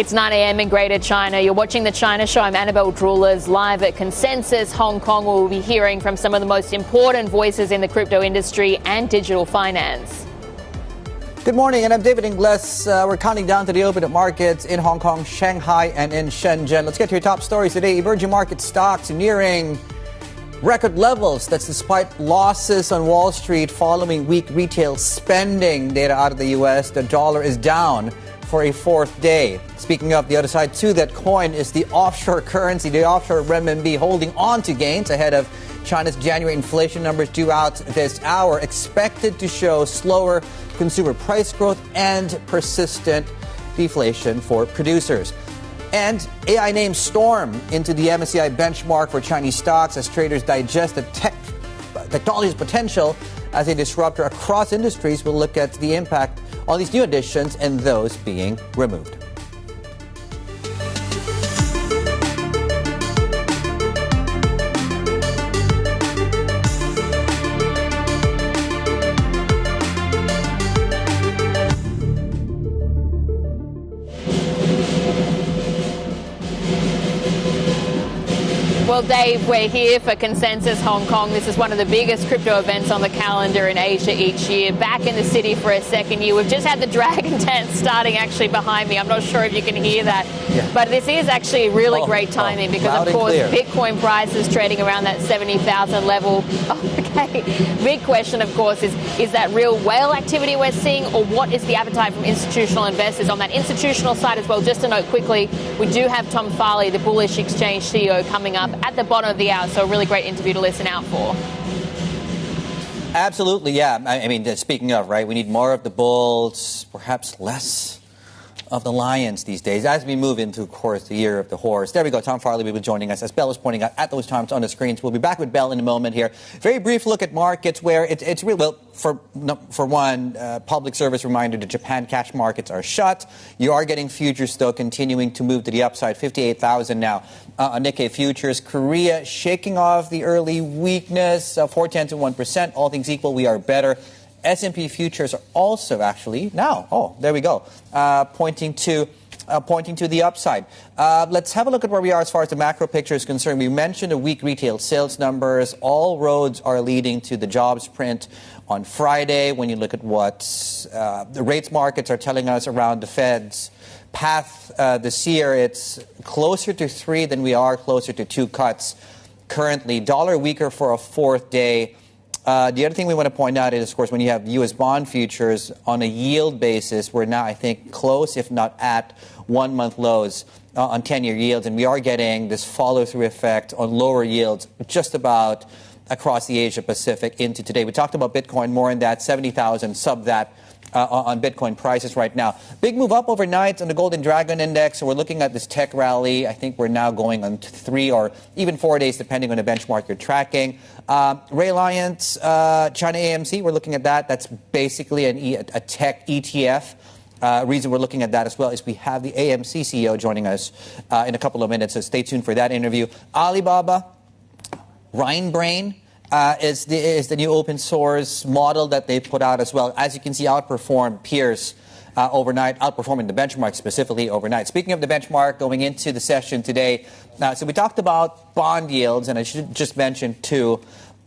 It's 9 a.m. in Greater China. You're watching The China Show. I'm Annabelle Drewlers, live at Consensus Hong Kong. We'll be hearing from some of the most important voices in the crypto industry and digital finance. Good morning, and I'm David Ingles. We're counting down to the open markets in Hong Kong, Shanghai, and in Shenzhen. Let's get to your top stories today. Emerging market stocks nearing record levels. That's despite losses on Wall Street following weak retail spending data out of the U.S. The dollar is down for a fourth day. Speaking of the other side to that coin is the offshore currency, the offshore renminbi, holding on to gains ahead of China's January inflation numbers due out this hour, expected to show slower consumer price growth and persistent deflation for producers. And AI names storm into the MSCI benchmark for Chinese stocks as traders digest the technology's potential as a disruptor across industries. We'll look at the impact on these new additions and those being removed. Well, Dave, we're here for Consensus Hong Kong. This is one of the biggest crypto events on the calendar in Asia each year. Back in the city for a second year. We've just had the dragon dance starting actually behind me. I'm not sure if you can hear that. Yeah. But this is actually really great timing because, of course, Bitcoin price is trading around that 70,000 level. Okay. Big question, of course, is that real whale activity we're seeing, or what is the appetite from institutional investors? On that institutional side as well, just to note quickly, we do have Tom Farley, the Bullish Exchange CEO, coming up at the bottom of the hour, so a really great interview to listen out for. Absolutely, yeah. I mean, speaking of, right, we need more of the bulls, perhaps less of the lions these days as we move into, of course, the year of the horse. There we go. Tom Farley will be joining us, as Bell was pointing out at those times on the screens. We'll be back with Bell in a moment here. Very brief look at markets where it's really, well, for one, public service reminder, the Japan cash markets are shut. You are getting futures, though, continuing to move to the upside, 58,000 now on Nikkei futures. Korea shaking off the early weakness, 0.4 to 1%. All things equal, we are better. S&P futures are also actually now, there we go, pointing to the upside. Let's have a look at where we are as far as the macro picture is concerned. We mentioned the weak retail sales numbers. All roads are leading to the jobs print on Friday. When you look at what the rates markets are telling us around the Fed's path this year, it's closer to 3 than we are closer to 2 cuts currently. Dollar weaker for a fourth day. The other thing we want to point out is, of course, when you have U.S. bond futures on a yield basis, we're now, I think, close, if not at 1-month lows on 10-year yields. And we are getting this follow-through effect on lower yields just about across the Asia-Pacific into today. We talked about Bitcoin, more in that 70,000, sub that on Bitcoin prices right now. Big move up overnight on the Golden Dragon Index. So we're looking at this tech rally. I think we're now going on 3 or even 4 days, depending on the benchmark you're tracking. Reliance, ChinaAMC, we're looking at that. That's basically a tech ETF. Reason we're looking at that as well is we have the AMC CEO joining us in a couple of minutes. So stay tuned for that interview. Alibaba, Rhinebrain, is the new open source model that they put out as well. As you can see, outperformed peers overnight, outperforming the benchmark specifically overnight. Speaking of the benchmark, going into the session today, so we talked about bond yields, and I should just mention too,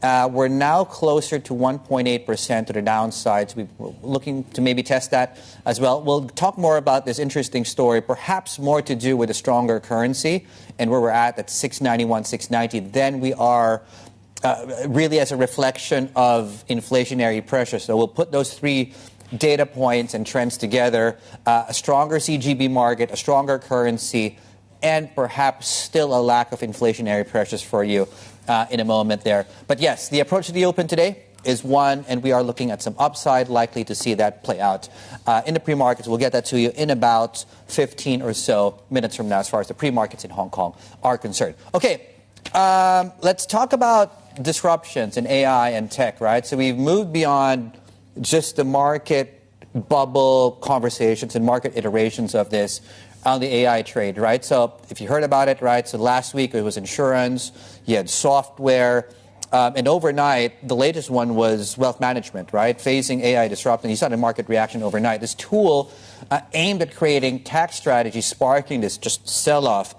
we're now closer to 1.8% to the downside. So we're looking to maybe test that as well. We'll talk more about this interesting story, perhaps more to do with a stronger currency and where we're at 691, 690. Then we are really as a reflection of inflationary pressure. So we'll put those 3 data points and trends together, a stronger CGB market, a stronger currency, and perhaps still a lack of inflationary pressures for you in a moment there. But yes, the approach to the open today is one, and we are looking at some upside, likely to see that play out in the pre-markets. We'll get that to you in about 15 or so minutes from now as far as the pre-markets in Hong Kong are concerned. Okay, let's talk about disruptions in AI and tech, right? So we've moved beyond just the market bubble conversations and market iterations of this on the AI trade, right? So if you heard about it, right? So last week it was insurance, you had software, And overnight, the latest one was wealth management, right? Phasing AI disruption. You saw the market reaction overnight. This tool aimed at creating tax strategies, sparking this just sell-off,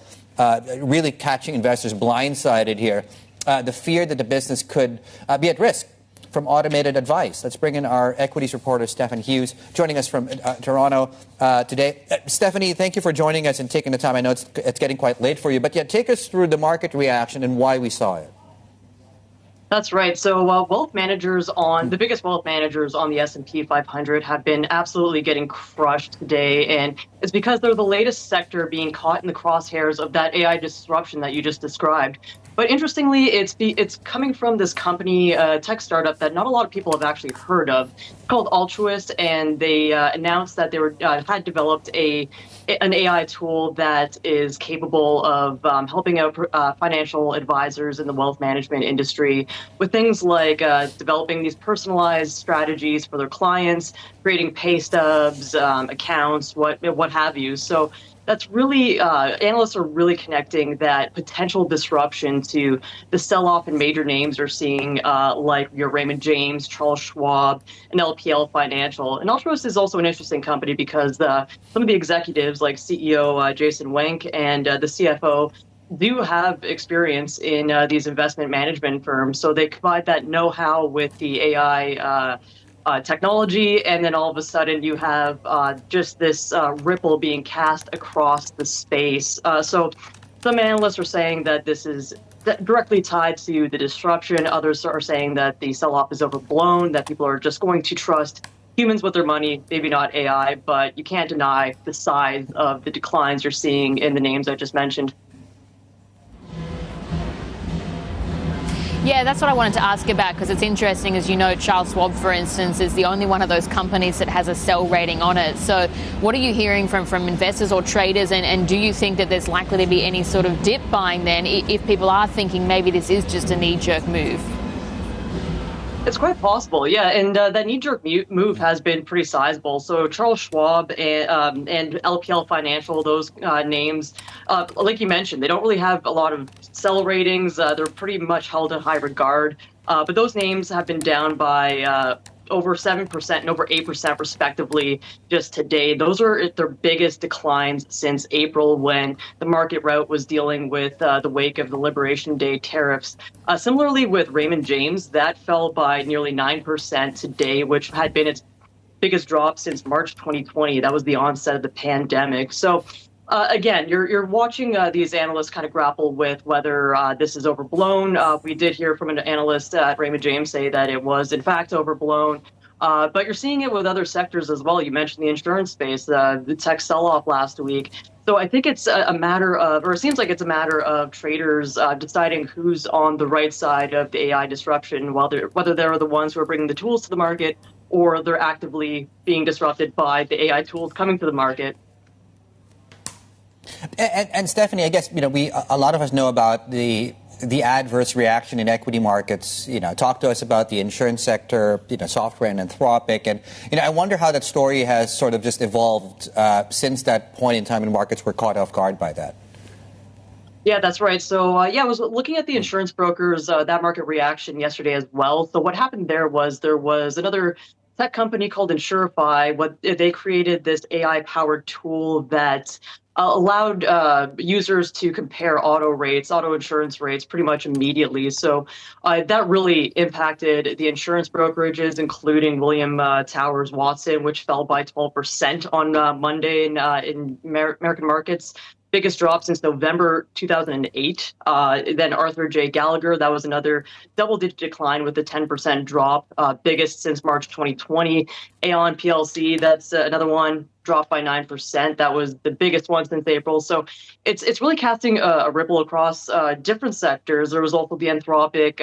really catching investors blindsided here. The fear that the business could be at risk from automated advice. Let's bring in our equities reporter, Stephanie Hughes, joining us from Toronto today. Stephanie, thank you for joining us and taking the time. I know it's getting quite late for you, but yeah, take us through the market reaction and why we saw it. That's right. So wealth managers the biggest wealth managers on the S&P 500 have been absolutely getting crushed today. And it's because they're the latest sector being caught in the crosshairs of that AI disruption that you just described. But interestingly, it's coming from this company, tech startup that not a lot of people have actually heard of. It's called Altruist, and they announced that they had developed an AI tool that is capable of helping out financial advisors in the wealth management industry with things like developing these personalized strategies for their clients, creating pay stubs, accounts, what have you. So that's really, analysts are really connecting that potential disruption to the sell-off in major names are seeing, like your Raymond James, Charles Schwab, and LPL Financial. And Altruist is also an interesting company because some of the executives, like CEO Jason Wenk and the CFO, do have experience in these investment management firms. So they provide that know-how with the AI technology, and then all of a sudden you have just this ripple being cast across the space. So some analysts are saying that this is directly tied to the disruption. Others are saying that the sell-off is overblown, that people are just going to trust humans with their money, maybe not AI, but you can't deny the size of the declines you're seeing in the names I just mentioned. Yeah, that's what I wanted to ask about, because it's interesting. As you know, Charles Schwab, for instance, is the only one of those companies that has a sell rating on it. So what are you hearing from investors or traders, and do you think that there's likely to be any sort of dip buying then if people are thinking maybe this is just a knee-jerk move? It's quite possible, yeah, and that knee-jerk move has been pretty sizable. So Charles Schwab and LPL Financial, those names, like you mentioned, they don't really have a lot of sell ratings. They're pretty much held in high regard. But those names have been down by over 7% and over 8% respectively just today. Those are their biggest declines since April, when the market rout was dealing with the wake of the Liberation Day tariffs. Similarly with Raymond James, that fell by nearly 9% today, which had been its biggest drop since March 2020. That was the onset of the pandemic. So again, you're watching these analysts kind of grapple with whether this is overblown. We did hear from an analyst at Raymond James say that it was, in fact, overblown. But you're seeing it with other sectors as well. You mentioned the insurance space, the tech sell-off last week. So I think it's a matter of, or it seems like it's a matter of traders deciding who's on the right side of the AI disruption, whether they're the ones who are bringing the tools to the market or they're actively being disrupted by the AI tools coming to the market. And Stephanie, I guess, a lot of us know about the adverse reaction in equity markets. Talk to us about the insurance sector, software and Anthropic. And, I wonder how that story has sort of just evolved since that point in time when markets were caught off guard by that. Yeah, that's right. So, I was looking at the insurance brokers, that market reaction yesterday as well. So what happened there was another tech company called Insurify. They created this AI-powered tool that allowed users to compare auto insurance rates pretty much immediately. So that really impacted the insurance brokerages, including William Towers Watson, which fell by 12% on Monday in American markets. Biggest drop since November 2008. Then Arthur J. Gallagher, that was another double-digit decline with a 10% drop, biggest since March 2020. Aon PLC, that's another one, dropped by 9%. That was the biggest one since April. So it's really casting a ripple across different sectors. There was also the Anthropic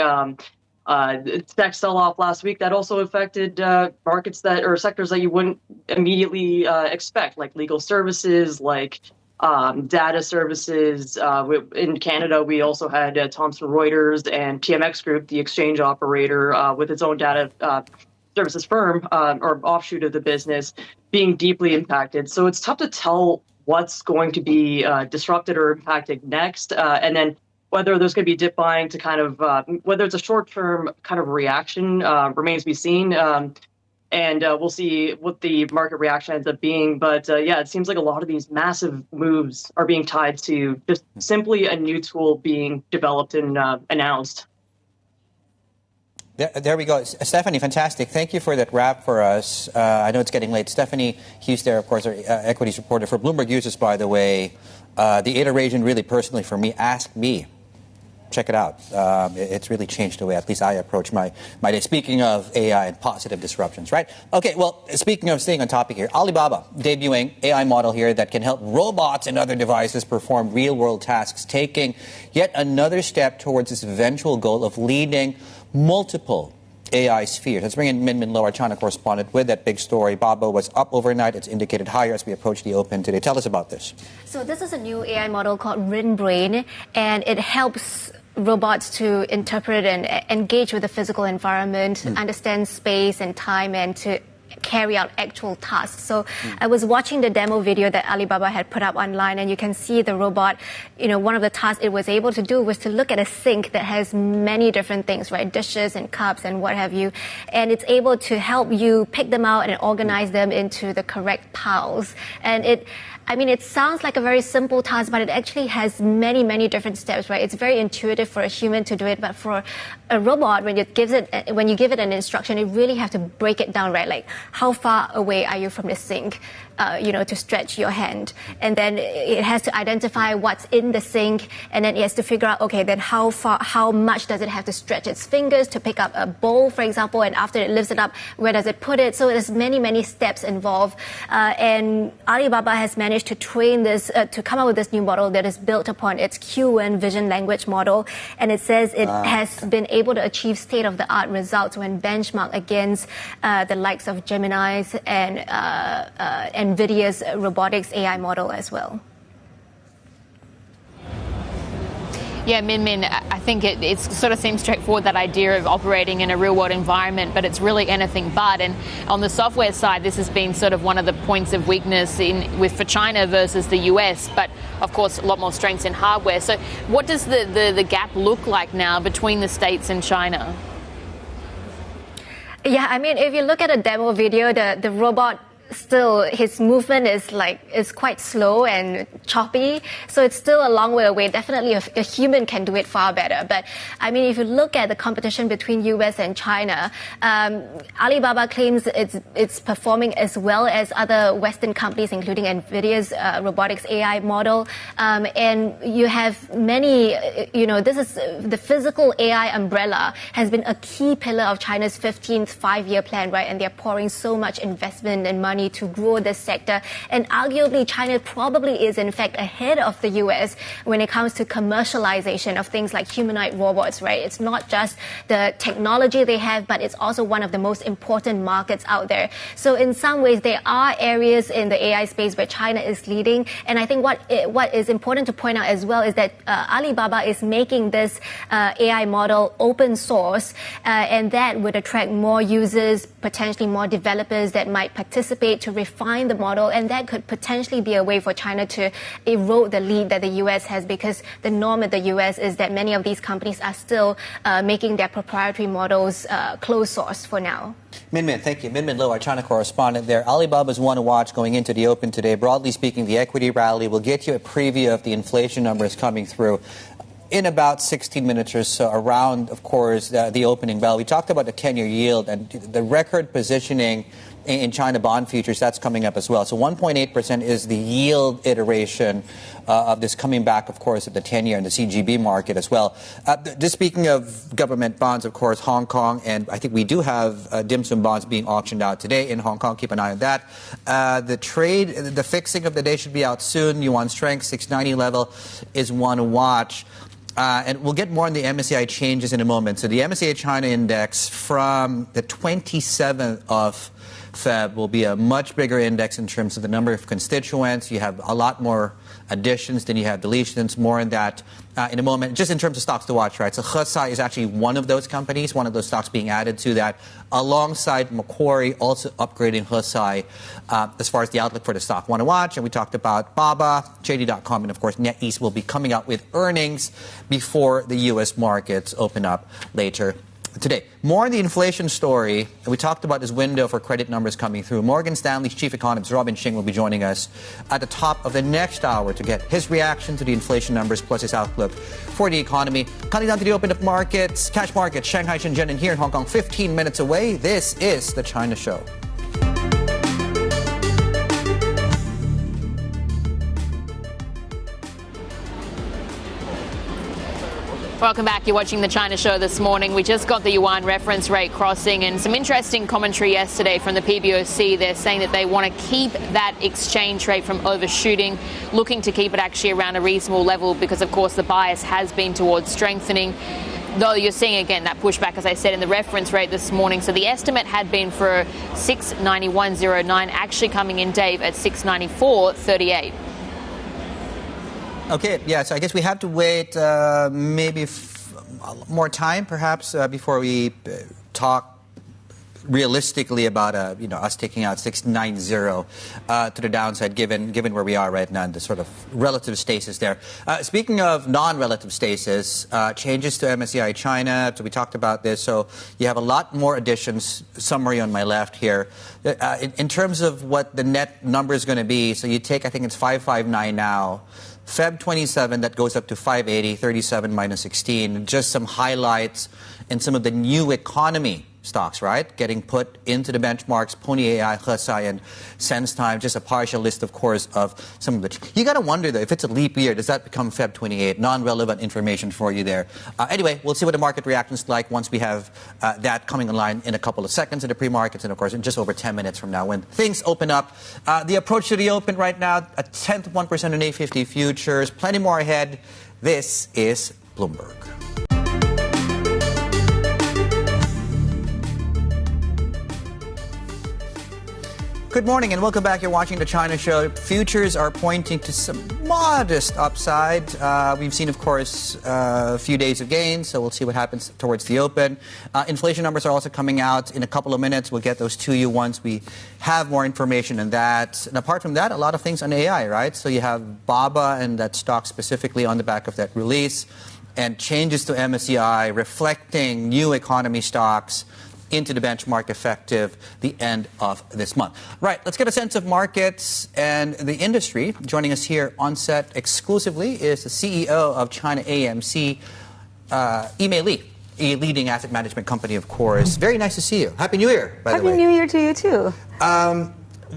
tech sell-off last week that also affected markets or sectors that you wouldn't immediately expect, like legal services, like data services. In Canada, we also had Thomson Reuters and TMX Group, the exchange operator with its own data services firm or offshoot of the business, being deeply impacted. So it's tough to tell what's going to be disrupted or impacted next. And then whether there's going to be dip buying to kind of, whether it's a short-term kind of reaction remains to be seen. And we'll see what the market reaction ends up being. But yeah, it seems like a lot of these massive moves are being tied to just simply a new tool being developed and announced. There we go. Stephanie, fantastic. Thank you for that wrap for us. I know it's getting late. Stephanie Hughes there, of course, our equities reporter for Bloomberg Users, by the way. The iteration really personally for me, Ask Me. Check it out. It's really changed the way at least I approach my day. Speaking of AI and positive disruptions, right? Okay, well, speaking of staying on topic here, Alibaba debuting AI model here that can help robots and other devices perform real-world tasks, taking yet another step towards its eventual goal of leading multiple AI spheres. Let's bring in Min Min Lo, our China correspondent, with that big story. Baba was up overnight. It's indicated higher as we approach the open today. Tell us about this. So this is a new AI model called Rin Brain, and it helps robots to interpret and engage with the physical environment, understand space and time, and to carry out actual tasks. So I was watching the demo video that Alibaba had put up online, and you can see the robot, one of the tasks it was able to do was to look at a sink that has many different things, right? Dishes and cups and what have you. And it's able to help you pick them out and organize them into the correct piles. And it sounds like a very simple task, but it actually has many, many different steps, right? It's very intuitive for a human to do it, but for a robot, when you give it an instruction, you really have to break it down, right? Like, how far away are you from the sink? To stretch your hand. And then it has to identify what's in the sink, and then it has to figure out, okay, then how much does it have to stretch its fingers to pick up a bowl, for example, and after it lifts it up, where does it put it? So there's many, many steps involved. And Alibaba has managed to train this, to come up with this new model that is built upon its Yuan vision language model. And it says it has been able to achieve state-of-the-art results when benchmarked against the likes of Gemini's and NVIDIA's robotics AI model as well. Yeah, Min Min, I think it sort of seems straightforward, that idea of operating in a real-world environment, but it's really anything but. And on the software side, this has been sort of one of the points of weakness for China versus the US, but of course a lot more strengths in hardware. So what does the gap look like now between the States and China? Yeah, if you look at a demo video, the robot, still his movement is quite slow and choppy, so it's still a long way away. Definitely a human can do it far better. But if you look at the competition between US and China, Alibaba claims it's performing as well as other Western companies, including NVIDIA's robotics AI model. And you have many, this is the physical AI umbrella has been a key pillar of China's 15th five-year plan, right? And they're pouring so much investment and money to grow this sector. And arguably, China probably is, in fact, ahead of the US when it comes to commercialization of things like humanoid robots, right? It's not just the technology they have, but it's also one of the most important markets out there. So in some ways, there are areas in the AI space where China is leading. And I think what is important to point out as well is that Alibaba is making this AI model open source, and that would attract more users, potentially more developers that might participate to refine the model, and that could potentially be a way for China to erode the lead that the US has, because the norm at the US is that many of these companies are still making their proprietary models closed source for now. Min Min, thank you. Min Min Lo, our China correspondent there. Alibaba's one to watch going into the open today. Broadly speaking, the equity rally will get you a preview of the inflation numbers coming through in about 16 minutes or so, around, of course, the opening bell. We talked about the 10-year yield and the record positioning in China bond futures. That's coming up as well. So 1.8% is the yield iteration of this coming back, of course, of the 10-year and the CGB market as well. Just speaking of government bonds, of course, Hong Kong, and I think we do have dim sum bonds being auctioned out today in Hong Kong. Keep an eye on that. The fixing of the day should be out soon. Yuan strength, 690 level is one to watch. And we'll get more on the MSCI changes in a moment. So the MSCI China Index from the 27th of Feb will be a much bigger index in terms of the number of constituents. You have a lot more additions than you have deletions. More on that in a moment. Just in terms of stocks to watch, right? So Hesai is actually one of those companies, one of those stocks being added to that, alongside Macquarie also upgrading Hesai as far as the outlook for the stock. Want to watch? And we talked about Baba, JD.com, and of course NetEase will be coming out with earnings before the U.S. markets open up later today. More on the inflation story. We talked about this window for credit numbers coming through. Morgan Stanley's chief economist, Robin Xing, will be joining us at the top of the next hour to get his reaction to the inflation numbers plus his outlook for the economy. Counting down to the open of markets, cash markets, Shanghai, Shenzhen, and here in Hong Kong, 15 minutes away. This is The China Show. Welcome back. You're watching The China Show this morning. We just got the Yuan reference rate crossing and some interesting commentary yesterday from the PBOC. They're saying that they want to keep that exchange rate from overshooting, looking to keep it actually around a reasonable level because, of course, the bias has been towards strengthening. Though you're seeing, again, that pushback, as I said, in the reference rate this morning. So the estimate had been for 691.09, actually coming in, Dave, at 694.38. Okay, yeah, so I guess we have to wait maybe more time, perhaps, before we talk realistically about us taking out 690 to the downside, given where we are right now and the sort of relative stasis there. Speaking of non-relative stasis, changes to MSCI China. So we talked about this. So you have a lot more additions. Summary on my left here. In terms of what the net number is going to be, so you take, I think it's 559 now. Feb 27, that goes up to 580, 37 minus 16. Just some highlights in some of the new economy stocks, right? Getting put into the benchmarks, Pony AI, Hesai, and SenseTime. Just a partial list, of course, of some of the... You got to wonder, though, if it's a leap year, does that become Feb 28? Non-relevant information for you there. Anyway, we'll see what the market reaction's like once we have that coming online in a couple of seconds in the pre-markets and, of course, in just over 10 minutes from now when things open up. The approach to the open right now, a tenth of 1% on A50 futures. Plenty more ahead. This is Bloomberg. Good morning and welcome back. You're watching The China Show. Futures are pointing to some modest upside. We've seen, of course, a few days of gains, so we'll see what happens towards the open. Inflation numbers are also coming out in a couple of minutes. We'll get those to you once we have more information on that. And apart from that, a lot of things on AI, right? So you have Baba and that stock specifically on the back of that release, and changes to MSCI reflecting new economy stocks into the benchmark effective the end of this month. Right, let's get a sense of markets and the industry. Joining us here on set exclusively is the CEO of ChinaAMC, Yimei Li, a leading asset management company, of course. Very nice to see you. Happy New Year, by the way. Happy New Year to you, too.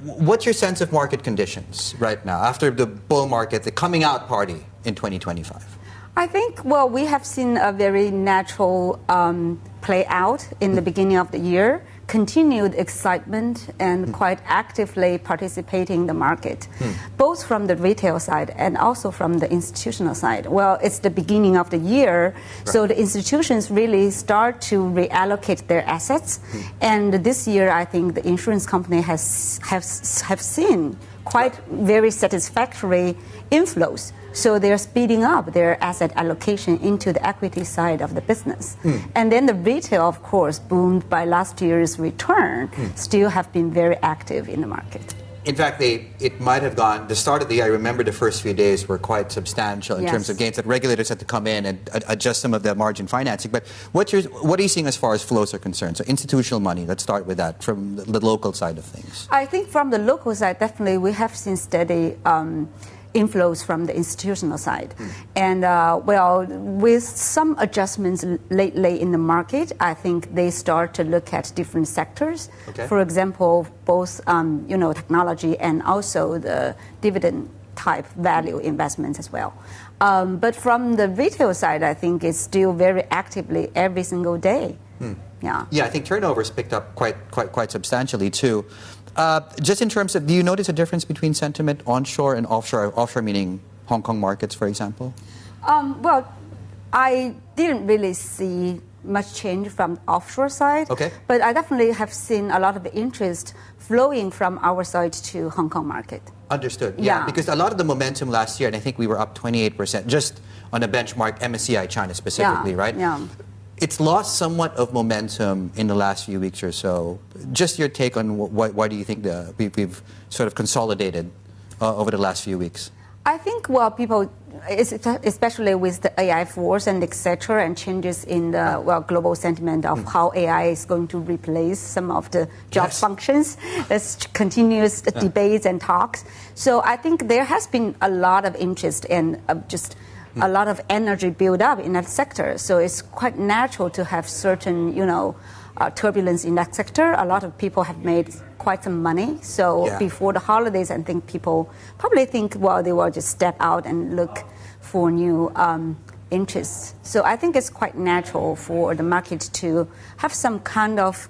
What's your sense of market conditions right now after the bull market, the coming out party in 2025? I think, well, we have seen a very natural play out in the beginning of the year, continued excitement and quite actively participating in the market, both from the retail side and also from the institutional side. Well, it's the beginning of the year, so the institutions really start to reallocate their assets. And this year, I think the insurance company have seen quite very satisfactory inflows. So they're speeding up their asset allocation into the equity side of the business. And then the retail, of course, boomed by last year's return, still have been very active in the market. In fact, it might have gone, the start of the year, I remember the first few days were quite substantial in terms of gains that regulators had to come in and adjust some of the margin financing. But what are you seeing as far as flows are concerned? So institutional money, let's start with that from the local side of things. I think from the local side, definitely we have seen steady inflows from the institutional side. And, well, with some adjustments lately in the market, I think they start to look at different sectors. For example, both, technology and also the dividend type value investments as well. But from the retail side, I think it's still very actively every single day. Yeah, I think turnover's picked up quite substantially too. Just in terms of, do you notice a difference between sentiment onshore and offshore? Offshore meaning Hong Kong markets, for example? Well, I didn't really see much change from the offshore side. Okay. But I definitely have seen a lot of interest flowing from our side to Hong Kong market. Understood. Yeah. Because a lot of the momentum last year, and I think we were up 28% just on a benchmark MSCI China specifically, right? Yeah. It's lost somewhat of momentum in the last few weeks or so. Just your take on why do you think we've sort of consolidated over the last few weeks? I think, well, people, especially with the AI force and et cetera, and changes in the global sentiment of how AI is going to replace some of the job functions. There's continuous debates and talks. So I think there has been a lot of interest and just a lot of energy built up in that sector. So it's quite natural to have certain, turbulence in that sector. A lot of people have made quite some money. So before the holidays, I think people probably think, well, they will just step out and look for new interests. So I think it's quite natural for the market to have some kind of,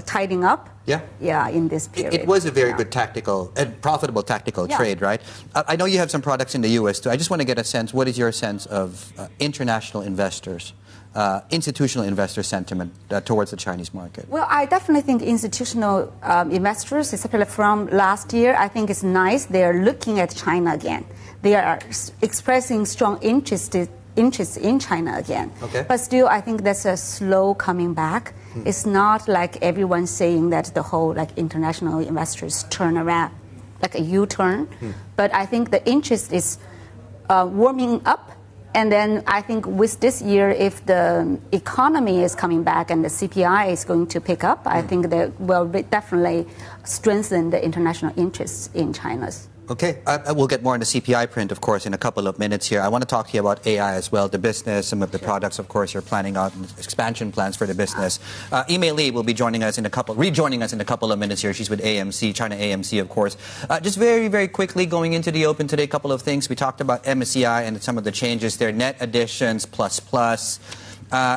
tidying up. Yeah, in this period. It was a very good tactical and profitable tactical trade, right? I know you have some products in the U.S. too. I just want to get a sense. What is your sense of international investors? Institutional investor sentiment towards the Chinese market? Well, I definitely think institutional investors, especially from last year, I think it's nice. They're looking at China again. They are expressing strong interest in China again. Okay. But still, I think that's a slow coming back. It's not like everyone's saying that the whole international investors turn around, like a U-turn. But I think the interest is warming up. And then I think with this year, if the economy is coming back and the CPI is going to pick up, I think that will definitely strengthen the international interests in China's. Okay, we'll get more on the CPI print, of course, in a couple of minutes here. I want to talk to you about AI as well, the business, some of the products, of course, you're planning out, expansion plans for the business. Yimei Li will be rejoining us in a couple of minutes here. She's with AMC, ChinaAMC, of course. Just very, very quickly, going into the open today, a couple of things. We talked about MSCI and some of the changes there, net additions, plus.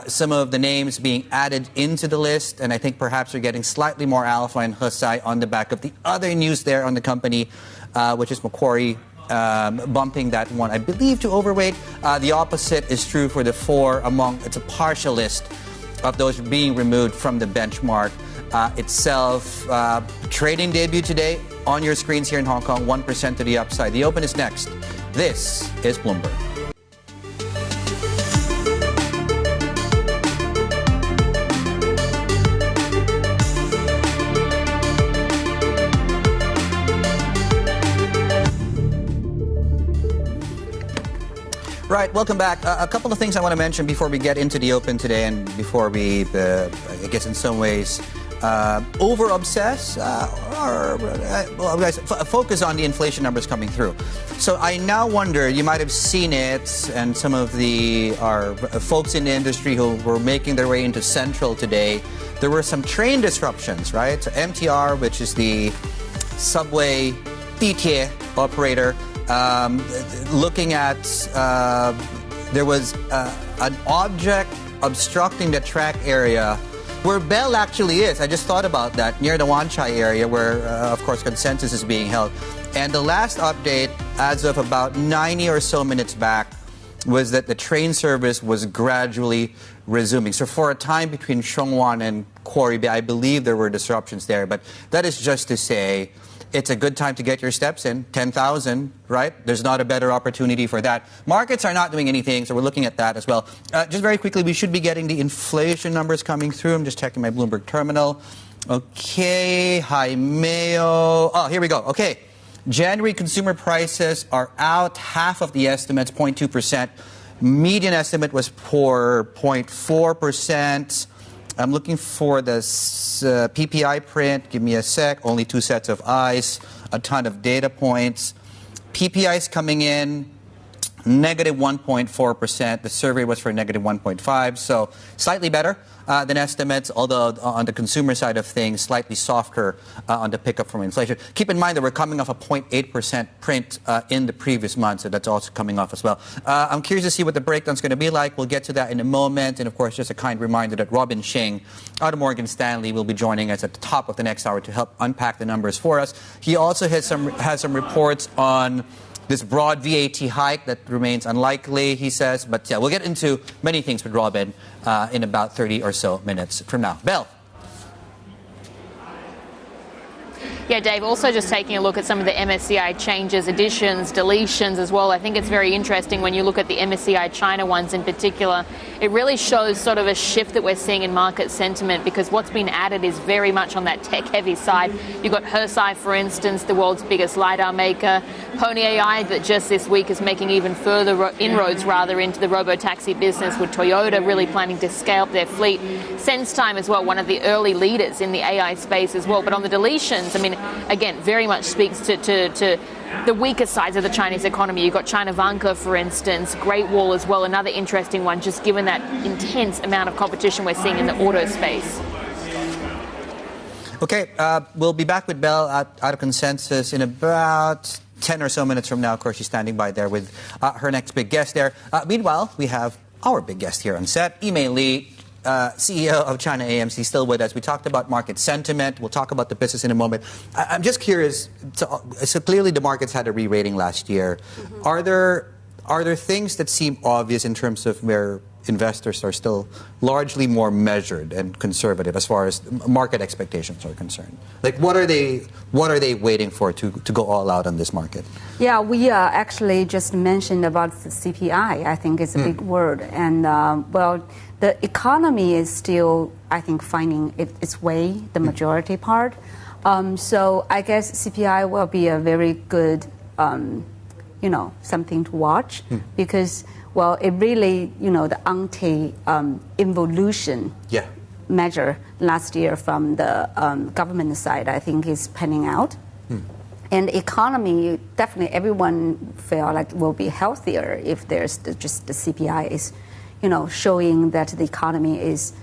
Some of the names being added into the list, and I think perhaps we're getting slightly more alpha in Hesai on the back of the other news there on the company, which is Macquarie bumping that one, I believe, to overweight. The opposite is true for the four it's a partial list of those being removed from the benchmark itself. Trading debut today on your screens here in Hong Kong, 1% to the upside. The open is next. This is Bloomberg. Right, welcome back. A couple of things I want to mention before we get into the open today and before we, I guess in some ways, over-obsess or focus on the inflation numbers coming through. So I now wonder, you might have seen it, and some of our folks in the industry who were making their way into Central today, there were some train disruptions, right? So MTR, which is the subway Ditie operator, looking at, there was an object obstructing the track area where Bell actually is. I just thought about that, near the Wan Chai area where, of course, consensus is being held. And the last update, as of about 90 or so minutes back, was that the train service was gradually resuming. So for a time between Shongwan and Quarry Bay, I believe there were disruptions there. But that is just to say, it's a good time to get your steps in. 10,000, right? There's not a better opportunity for that. Markets are not doing anything, so we're looking at that as well. Just very quickly, we should be getting the inflation numbers coming through. I'm just checking my Bloomberg terminal. Okay, Mayo. Oh, here we go. Okay, January consumer prices are out. Half of the estimates, 0.2%. Median estimate was for 0.4%. I'm looking for this PPI print. Give me a sec. Only two sets of eyes. A ton of data points. PPI is coming in negative 1.4%. The survey was for negative 1.5%. So slightly better than estimates, although on the consumer side of things, slightly softer on the pickup from inflation. Keep in mind that we're coming off a 0.8% print in the previous month, so that's also coming off as well. I'm curious to see what the breakdown's going to be like. We'll get to that in a moment. And, of course, just a kind reminder that Robin Xing out of Morgan Stanley will be joining us at the top of the next hour to help unpack the numbers for us. He also has some reports on this broad VAT hike that remains unlikely, he says. But yeah, we'll get into many things with Robin in about 30 or so minutes from now. Belle. Yeah, Dave, also just taking a look at some of the MSCI changes, additions, deletions as well. I think it's very interesting when you look at the MSCI China ones in particular. It really shows sort of a shift that we're seeing in market sentiment, because what's been added is very much on that tech-heavy side. You've got Hesai, for instance, the world's biggest LiDAR maker. Pony AI, that just this week is making even further inroads into the robotaxi business, with Toyota really planning to scale up their fleet. SenseTime as well, one of the early leaders in the AI space as well. But on the deletions, I mean, again, very much speaks to the weaker sides of the Chinese economy. You've got China Vanke, for instance, Great Wall as well, another interesting one, just given that intense amount of competition we're seeing in the auto space. Okay, we'll be back with Belle out of consensus in about 10 or so minutes from now. Of course, she's standing by there with her next big guest there. Meanwhile, we have our big guest here on set, Yimei Li, CEO of ChinaAMC, still with us. We talked about market sentiment. We'll talk about the business in a moment. I'm just curious. So clearly the markets had a re-rating last year. Mm-hmm. Are there things that seem obvious in terms of where investors are still largely more measured and conservative as far as market expectations are concerned? Like, what are they waiting for to go all out on this market? Yeah, we actually just mentioned about the CPI. I think it's a big word. And, well, the economy is still, I think, finding its way, the majority part. So I guess CPI will be a very good, something to watch because, well, it really, the anti-involution measure last year from the government side, I think, is panning out. And the economy, definitely everyone feel like will be healthier if there's just the CPI is, showing that the economy is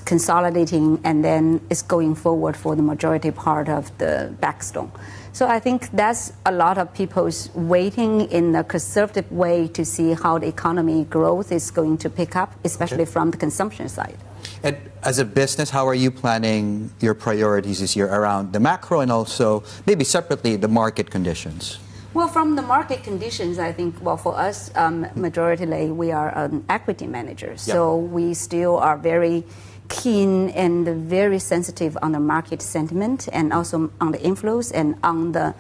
consolidating and then is going forward for the majority part of the backstone. So I think that's a lot of people's waiting in a conservative way to see how the economy growth is going to pick up, especially from the consumption side. And as a business, how are you planning your priorities this year around the macro and also maybe separately the market conditions? Well, from the market conditions, I think, well, for us, majority, we are an equity manager. So we still are very keen and very sensitive on the market sentiment and also on the inflows and on the,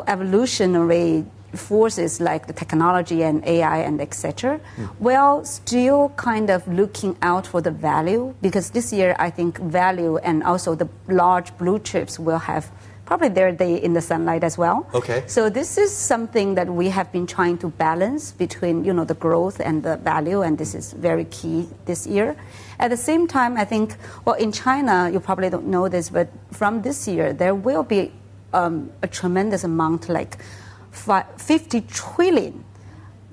evolutionary forces like the technology and AI and etc. Well, still kind of looking out for the value because this year I think value and also the large blue chips will have probably their day in the sunlight as well. Okay. So this is something that we have been trying to balance between, the growth and the value, and this is very key this year. At the same time, I think, well, in China, you probably don't know this, but from this year, there will be a tremendous amount, like 50 trillion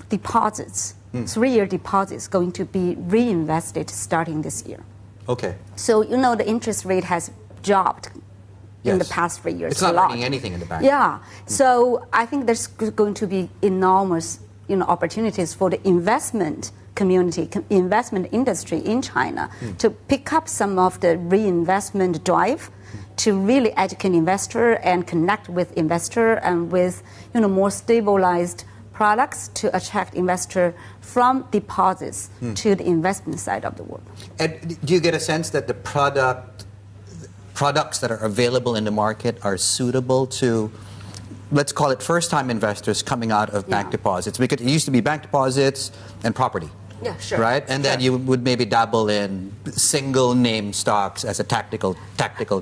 deposits, 3-year deposits going to be reinvested starting this year. Okay. So, the interest rate has dropped in the past 3 years. It's not earning anything in the back. Yeah. So I think there's going to be enormous, opportunities for the investment community, investment industry in China to pick up some of the reinvestment drive to really educate investor and connect with investor and with, more stabilized products to attract investor from deposits to the investment side of the world. And do you get a sense that the products that are available in the market are suitable to, let's call it first-time investors coming out of bank deposits? Because it used to be bank deposits and property. Yeah, sure. Right? And then you would maybe dabble in single name stocks as a tactical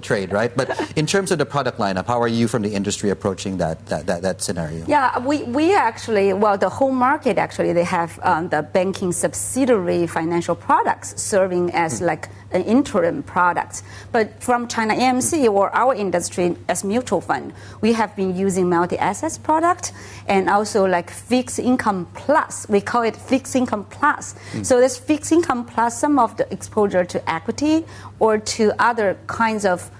trade, right? But in terms of the product lineup, how are you from the industry approaching that scenario? Yeah, we actually, well, the whole market actually, they have the banking subsidiary financial products serving as like an interim product. But from ChinaAMC or our industry as mutual fund, we have been using multi-assets product and also like fixed income plus. We call it fixed income plus. So there's fixed income plus some of the exposure to equity or to other kinds of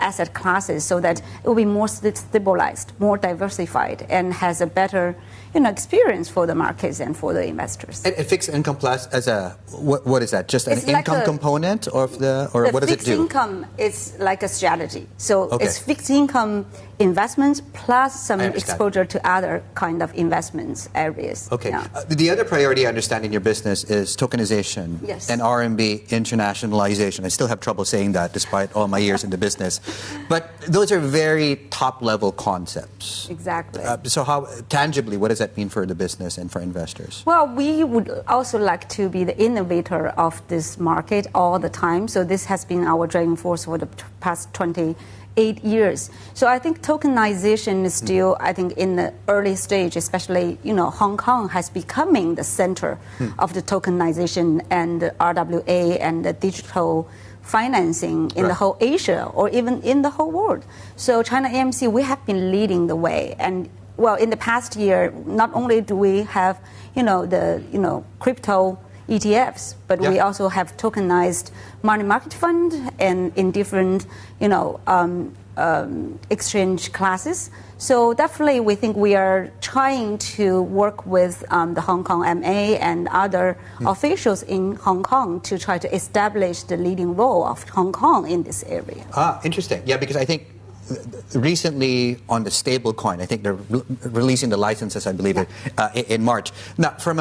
asset classes so that it will be more stabilized, more diversified, and has a better experience for the markets and for the investors. And fixed income plus as a what is that? Just an income component of what does it do? Fixed income is like a strategy. So it's fixed income investments plus some exposure to other kind of investments areas. Okay. Yeah. The other priority I understand in your business is tokenization and RMB internationalization. I still have trouble saying that despite all my years in the business. But those are very top-level concepts. Exactly. So how tangibly, what does that mean for the business and for investors? Well, we would also like to be the innovator of this market all the time. So this has been our driving force for the past 28 years. So I think tokenization is still, I think, in the early stage, especially, Hong Kong has becoming the center of the tokenization and the RWA and the digital financing in the whole Asia or even in the whole world. So ChinaAMC, we have been leading the way. And well, in the past year, not only do we have, the crypto ETFs, but we also have tokenized money market fund and in different, exchange classes. So definitely we think we are trying to work with the Hong Kong MA and other officials in Hong Kong to try to establish the leading role of Hong Kong in this area. Interesting. Yeah, because I think recently on the stable coin, I think they're releasing the licenses, I believe, in March. Now, from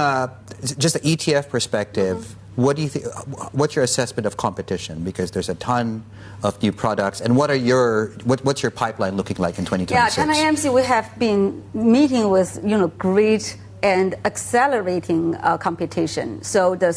just an ETF perspective, what do you think? What's your assessment of competition? Because there's a ton of new products, and what's your pipeline looking like in 2026? Yeah, ChinaAMC, we have been meeting with great and accelerating competition. So the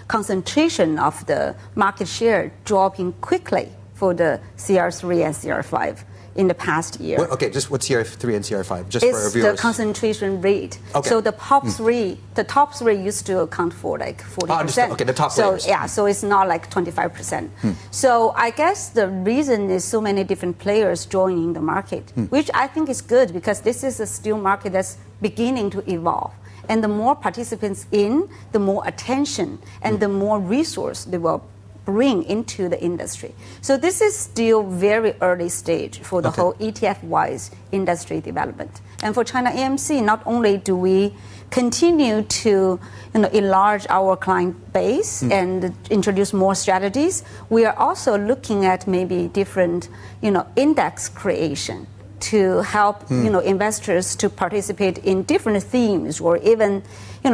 concentration of the market share dropping quickly for the CR3 and CR5 in the past year. Okay, just what's CR3 and CR5? Just it's for our viewers. The concentration rate. Okay. So the top three used to account for like 40%. Okay, the top so players. Yeah, so it's not like 25%. So I guess the reason is so many different players joining the market, which I think is good because this is a still market that's beginning to evolve. And the more participants in, the more attention and the more resource they will bring into the industry. So this is still very early stage for the whole ETF-wise industry development. And for ChinaAMC, not only do we continue to enlarge our client base and introduce more strategies, we are also looking at maybe different index creation to help investors to participate in different themes or even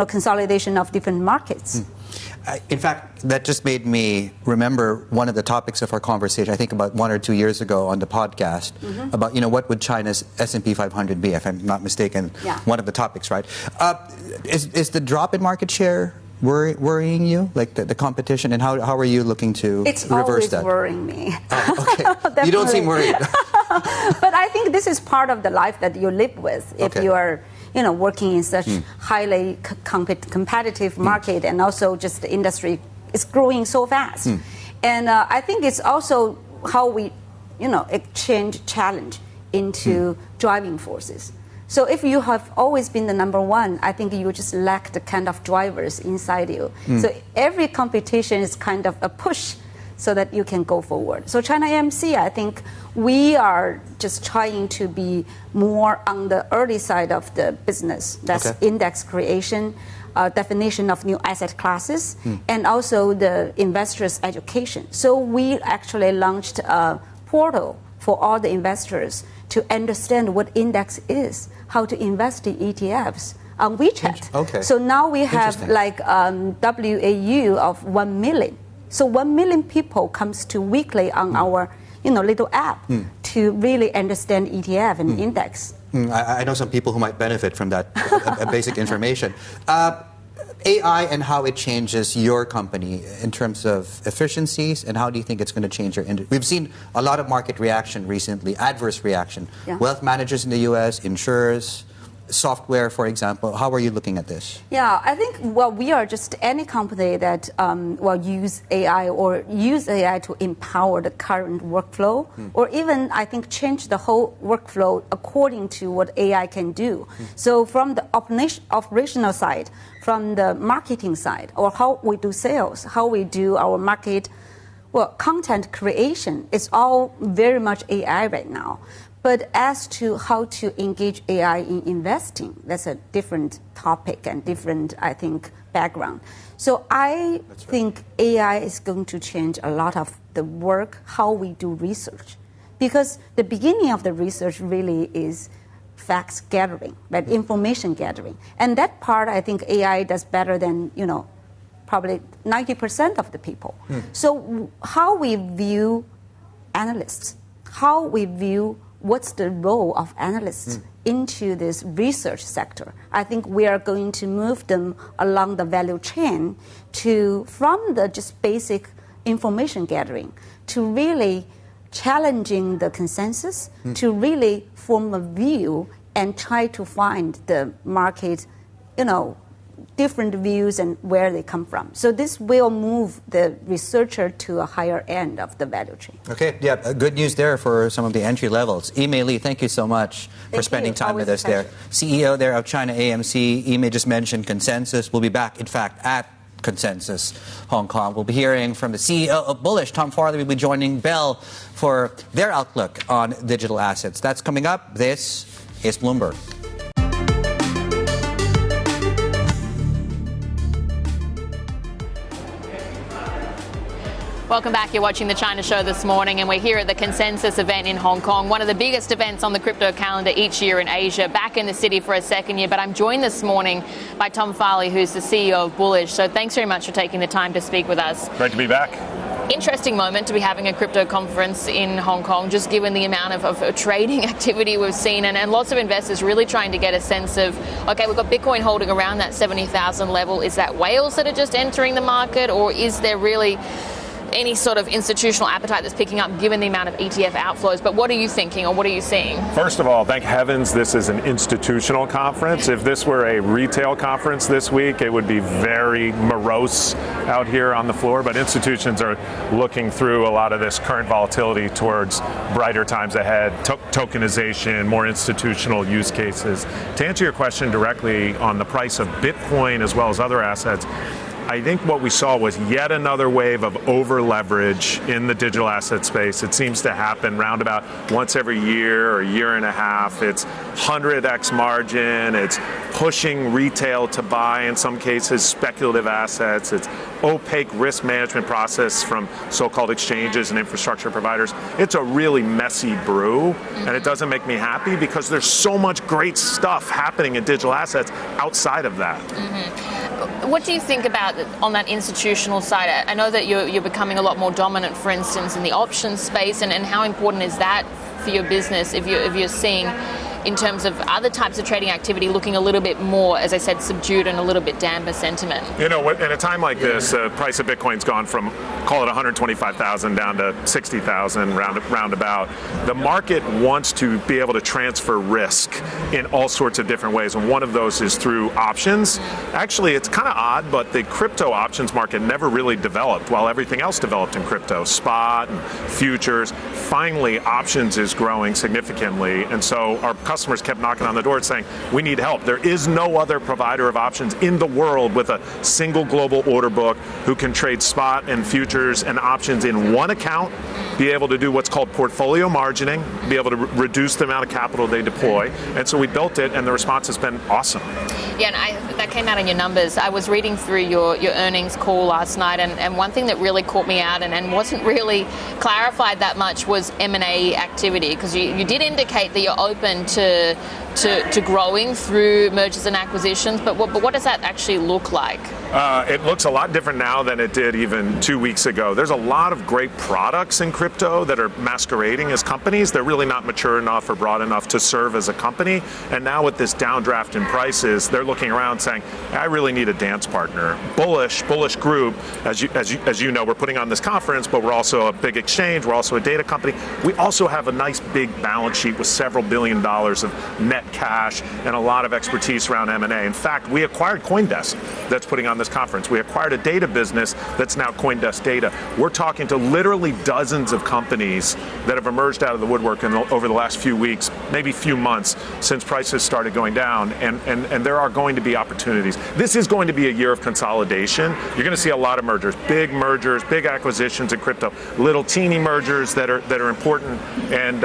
consolidation of different markets. In fact, that just made me remember one of the topics of our conversation, I think about 1 or 2 years ago on the podcast, about, what would China's S&P 500 be, if I'm not mistaken, one of the topics, right? Is the drop in market share worrying you, like the competition, and how are you looking to reverse that? It's always worrying me. Okay. You don't seem worried. But I think this is part of the life that you live with if you are working in such highly competitive market, and also just the industry is growing so fast. And I think it's also how we, exchange challenge into driving forces. So if you have always been the number one, I think you just lack the kind of drivers inside you. So every competition is kind of a push so that you can go forward. So ChinaAMC, I think we are just trying to be more on the early side of the business. That's index creation, definition of new asset classes, and also the investors' education. So we actually launched a portal for all the investors to understand what index is, how to invest in ETFs on WeChat. Okay. So now we have like WAU of 1 million. So 1 million people comes to weekly on our little app to really understand ETF and index. I know some people who might benefit from that basic information. AI and how it changes your company in terms of efficiencies, and how do you think it's going to change your industry? We've seen a lot of market reaction recently, adverse reaction. Wealth managers in the U.S., insurers, software, for example. How are you looking at this? Yeah, I think, we are just any company that use AI or use AI to empower the current workflow, or even, I think, change the whole workflow according to what AI can do. So from the operational side, from the marketing side, or how we do sales, how we do our market, content creation, it's all very much AI right now. But as to how to engage AI in investing, that's a different topic and different, I think, background. So I think AI is going to change a lot of the work, how we do research. because the beginning of the research really is facts gathering, right? Information gathering. And that part, I think AI does better than, probably 90% of the people. So how we view analysts, how we view what's the role of analysts into this research sector, I think we are going to move them along the value chain from the just basic information gathering to really challenging the consensus, to really form a view and try to find the market, different views and where they come from. So this will move the researcher to a higher end of the value chain. Okay, yeah, good news there for some of the entry levels. Yimei Li, thank you so much for spending time with us there. CEO there of ChinaAMC. Yimei just mentioned consensus. We'll be back, in fact, at Consensus Hong Kong. We'll be hearing from the CEO of Bullish, Tom Farley, will be joining Bell for their outlook on digital assets. That's coming up. This is Bloomberg. Welcome back. You're watching the China Show this morning, and we're here at the Consensus event in Hong Kong, one of the biggest events on the crypto calendar each year in Asia, back in the city for a second year. But I'm joined this morning by Tom Farley, who's the CEO of Bullish. So thanks very much for taking the time to speak with us. Great to be back. Interesting moment to be having a crypto conference in Hong Kong, just given the amount of trading activity we've seen, and lots of investors really trying to get a sense of, okay, we've got Bitcoin holding around that 70,000 level. Is that whales that are just entering the market, or is there really any sort of institutional appetite that's picking up given the amount of ETF outflows? But what are you thinking, or what are you seeing? First of all, thank heavens this is an institutional conference. If this were a retail conference this week, it would be very morose out here on the floor. But institutions are looking through a lot of this current volatility towards brighter times ahead, tokenization, more institutional use cases. To answer your question directly on the price of Bitcoin as well as other assets, I think what we saw was yet another wave of over leverage in the digital asset space. It seems to happen roundabout once every year or year and a half. It's 100x margin. It's pushing retail to buy, in some cases, speculative assets. It's opaque risk management process from so-called exchanges and infrastructure providers. It's a really messy brew, and it doesn't make me happy because there's so much great stuff happening in digital assets outside of that. What do you think about on that institutional side? I know that you're becoming a lot more dominant, for instance, in the options space, and how important is that for your business if you're seeing, in terms of other types of trading activity, looking a little bit more, as I said, subdued and a little bit damper sentiment? In a time like this, the price of Bitcoin's gone from, call it 125,000 down to 60,000 roundabout. The market wants to be able to transfer risk in all sorts of different ways, and one of those is through options. Actually, it's kind of odd, but the crypto options market never really developed while everything else developed in crypto. Spot and futures. Finally, options is growing significantly, and so our customers kept knocking on the door saying, we need help. There is no other provider of options in the world with a single global order book who can trade spot and futures and options in one account, be able to do what's called portfolio margining, be able to reduce the amount of capital they deploy. And so we built it, and the response has been awesome. Yeah, and that came out in your numbers. I was reading through your earnings call last night, and one thing that really caught me out and wasn't really clarified that much was M&A activity, because you did indicate that you're open to growing through mergers and acquisitions, but what does that actually look like? It looks a lot different now than it did even 2 weeks ago. There's a lot of great products in crypto that are masquerading as companies. They're really not mature enough or broad enough to serve as a company. And now with this downdraft in prices, they're looking around saying, I really need a dance partner. Bullish Group, as you know, we're putting on this conference, but we're also a big exchange. We're also a data company. We also have a nice big balance sheet with several $1 billion of net cash and a lot of expertise around M&A. In fact, we acquired CoinDesk that's putting on this conference. We acquired a data business that's now CoinDesk Data. We're talking to literally dozens of companies that have emerged out of the woodwork over the last few weeks, maybe few months, since prices started going down, and there are going to be opportunities. This is going to be a year of consolidation. You're going to see a lot of mergers, big acquisitions in crypto, little teeny mergers that are important, and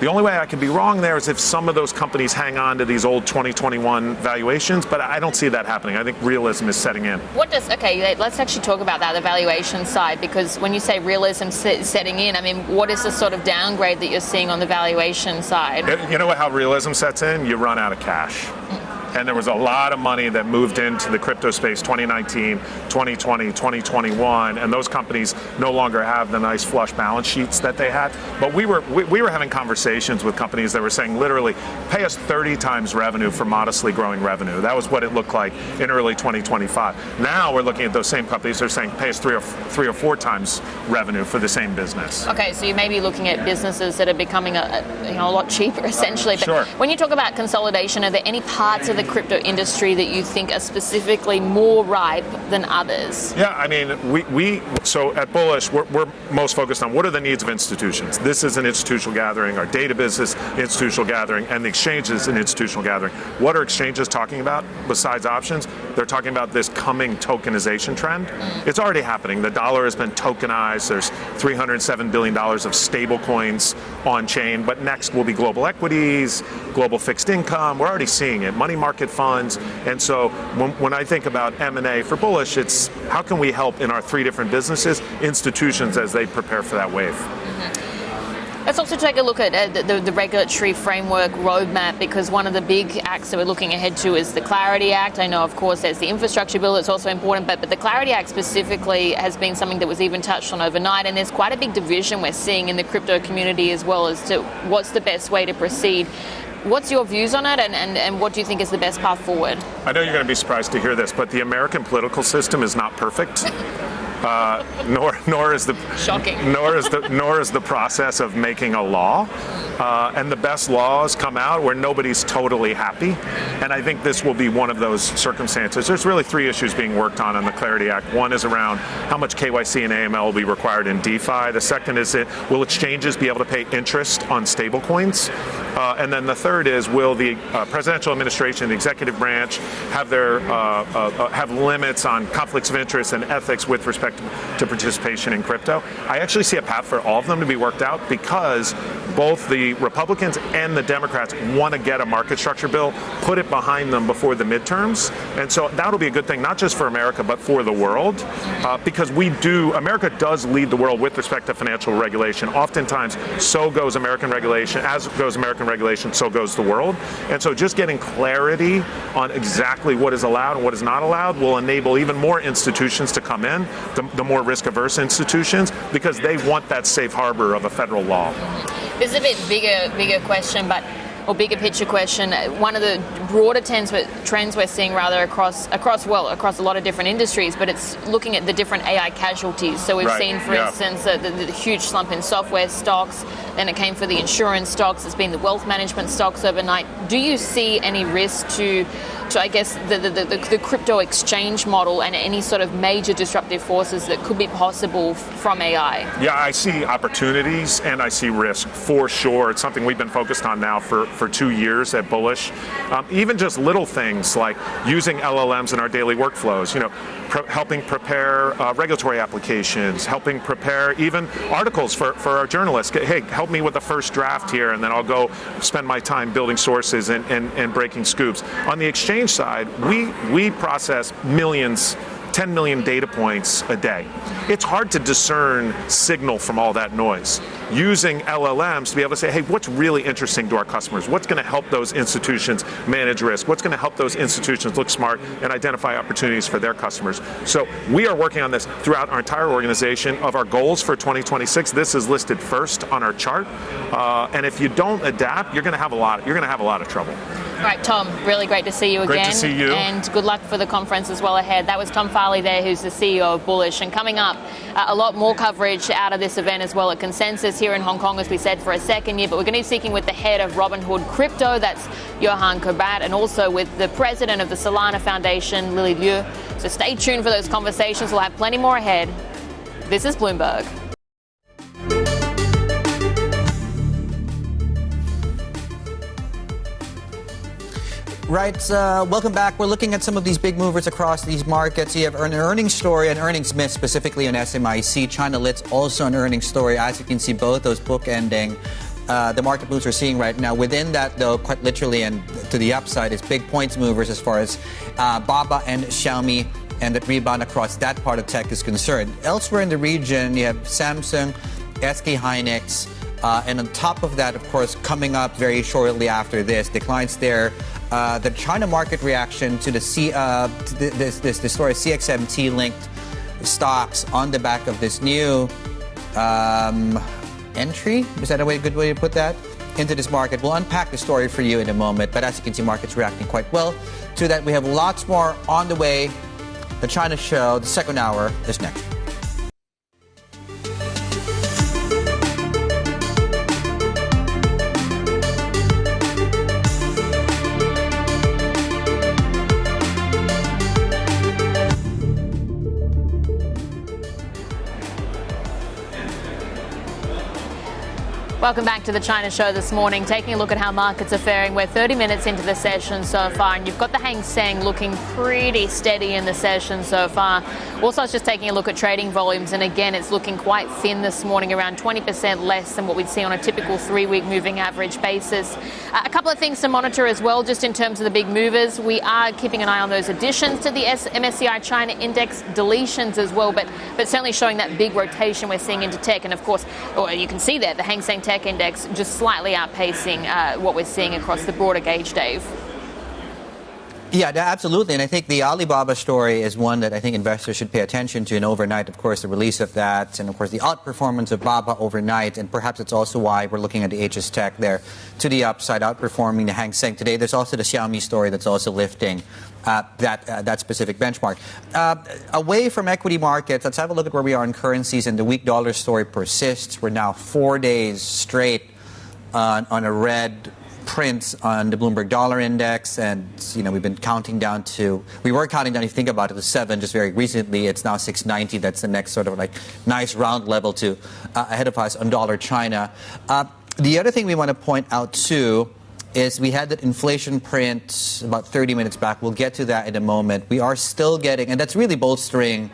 The only way I could be wrong there is if some of those companies hang on to these old 2021 valuations, but I don't see that happening. I think realism is setting in. Okay, let's actually talk about that, the valuation side, because when you say realism setting in, I mean, what is the sort of downgrade that you're seeing on the valuation side? You know how realism sets in? You run out of cash. And there was a lot of money that moved into the crypto space 2019, 2020, 2021, and those companies no longer have the nice flush balance sheets that they had. But we were having conversations with companies that were saying literally, pay us 30 times revenue for modestly growing revenue. That was what it looked like in early 2025. Now we're looking at those same companies, they're saying pay us three or four times revenue for the same business. Okay, so you may be looking at businesses that are becoming a lot cheaper essentially. But sure. When you talk about consolidation, are there any parts of the crypto industry that you think are specifically more ripe than others? Yeah, I mean, so at Bullish, we're most focused on what are the needs of institutions. This is an institutional gathering, our data business, institutional gathering, and the exchange is an institutional gathering. What are exchanges talking about besides options? They're talking about this coming tokenization trend. It's already happening. The dollar has been tokenized. There's $307 billion of stable coins on chain, but next will be global equities, global fixed income. We're already seeing it. Money market funds. And so when I think about M&A for Bullish, it's how can we help in our three different businesses, institutions as they prepare for that wave. Let's also take a look at the regulatory framework roadmap, because one of the big acts that we're looking ahead to is the Clarity Act. I know, of course, there's the infrastructure bill that's also important, but the Clarity Act specifically has been something that was even touched on overnight, and there's quite a big division we're seeing in the crypto community as well as to what's the best way to proceed. What's your views on it, and what do you think is the best path forward? I know you're going to be surprised to hear this, but the American political system is not perfect. Nor is the shocking. Nor is the process of making a law. And the best laws come out where nobody's totally happy. And I think this will be one of those circumstances. There's really three issues being worked on the Clarity Act. One is around how much KYC and AML will be required in DeFi. The second is will exchanges be able to pay interest on stablecoins? And then the third is, will the presidential administration, the executive branch, have have limits on conflicts of interest and ethics with respect to participation in crypto? I actually see a path for all of them to be worked out, because both the Republicans and the Democrats want to get a market structure bill, put it behind them before the midterms. And so that'll be a good thing, not just for America, but for the world, because America does lead the world with respect to financial regulation. Oftentimes, so goes American regulation, as goes American regulation, so goes the world. And so just getting clarity on exactly what is allowed and what is not allowed will enable even more institutions to come in, the more risk-averse institutions, because they want that safe harbor of a federal law. This is a bit bigger question, or bigger picture question. One of the broader trends we're seeing across a lot of different industries, but it's looking at the different AI casualties. So we've seen, for instance, the huge slump in software stocks. Then it came for the insurance stocks. It's been the wealth management stocks overnight. Do you see any risk to I guess, the crypto exchange model and any sort of major disruptive forces that could be possible from AI? Yeah, I see opportunities and I see risk for sure. It's something we've been focused on now for 2 years at Bullish. Even just little things like using LLMs in our daily workflows, helping prepare regulatory applications, helping prepare even articles for our journalists. Hey, help me with the first draft here, and then I'll go spend my time building sources and breaking scoops. On the exchange side, we process 10 million data points a day. It's hard to discern signal from all that noise. Using LLMs to be able to say, hey, what's really interesting to our customers? What's going to help those institutions manage risk? What's going to help those institutions look smart and identify opportunities for their customers? So we are working on this throughout our entire organization. Of our goals for 2026, this is listed first on our chart. And if you don't adapt, you're going to have a lot of trouble. All right, Tom, really great to see you again. Great to see you. And good luck for the conference as well ahead. That was Tom Farley there, who's the CEO of Bullish. And coming up, a lot more coverage out of this event as well at Consensus here in Hong Kong, as we said, for a second year. But we're going to be speaking with the head of Robinhood Crypto, that's Johan Kobat, and also with the president of the Solana Foundation, Lily Liu. So stay tuned for those conversations. We'll have plenty more ahead. This is Bloomberg. Right, welcome back. We're looking at some of these big movers across these markets. You have an earnings story, an earnings miss, specifically on SMIC. China Lit's also an earnings story. As you can see, both those bookending the market moves we're seeing right now. Within that, though, quite literally and to the upside, is big points movers as far as Baba and Xiaomi and that rebound across that part of tech is concerned. Elsewhere in the region, you have Samsung, SK Hynix, and on top of that, of course, coming up very shortly after this, declines there. The China market reaction to the story CXMT linked stocks on the back of this new entry. Is that a good way to put that? Into this market. We'll unpack the story for you in a moment, but as you can see, markets reacting quite well to that. We have lots more on the way. The China Show, the second hour, is next. Welcome back to the China Show this morning. Taking a look at how markets are faring. We're 30 minutes into the session so far, and you've got the Hang Seng looking pretty steady in the session so far. Also, I was just taking a look at trading volumes, and again, it's looking quite thin this morning, around 20% less than what we'd see on a typical 3-week moving average basis. A couple of things to monitor as well, just in terms of the big movers. We are keeping an eye on those additions to the MSCI China Index, deletions as well, but certainly showing that big rotation we're seeing into tech. And of course, you can see there, the Hang Seng Tech Index just slightly outpacing what we're seeing across the broader gauge, Dave. Yeah, absolutely. And I think the Alibaba story is one that I think investors should pay attention to. And overnight, of course, the release of that and, of course, the outperformance of Baba overnight. And perhaps it's also why we're looking at the HS Tech there to the upside, outperforming the Hang Seng today. There's also the Xiaomi story that's also lifting that specific benchmark. Away from equity markets, let's have a look at where we are in currencies. And the weak dollar story persists. We're now 4 days straight on a red print on the Bloomberg dollar index, and we've been counting down to, we were counting down, if you think about it, to 7 just very recently. It's now 690. That's the next sort of like nice round level to ahead of us on dollar China. The other thing we want to point out too is we had that inflation print about 30 minutes back. We'll get to that in a moment. We are still getting, and that's really bolstering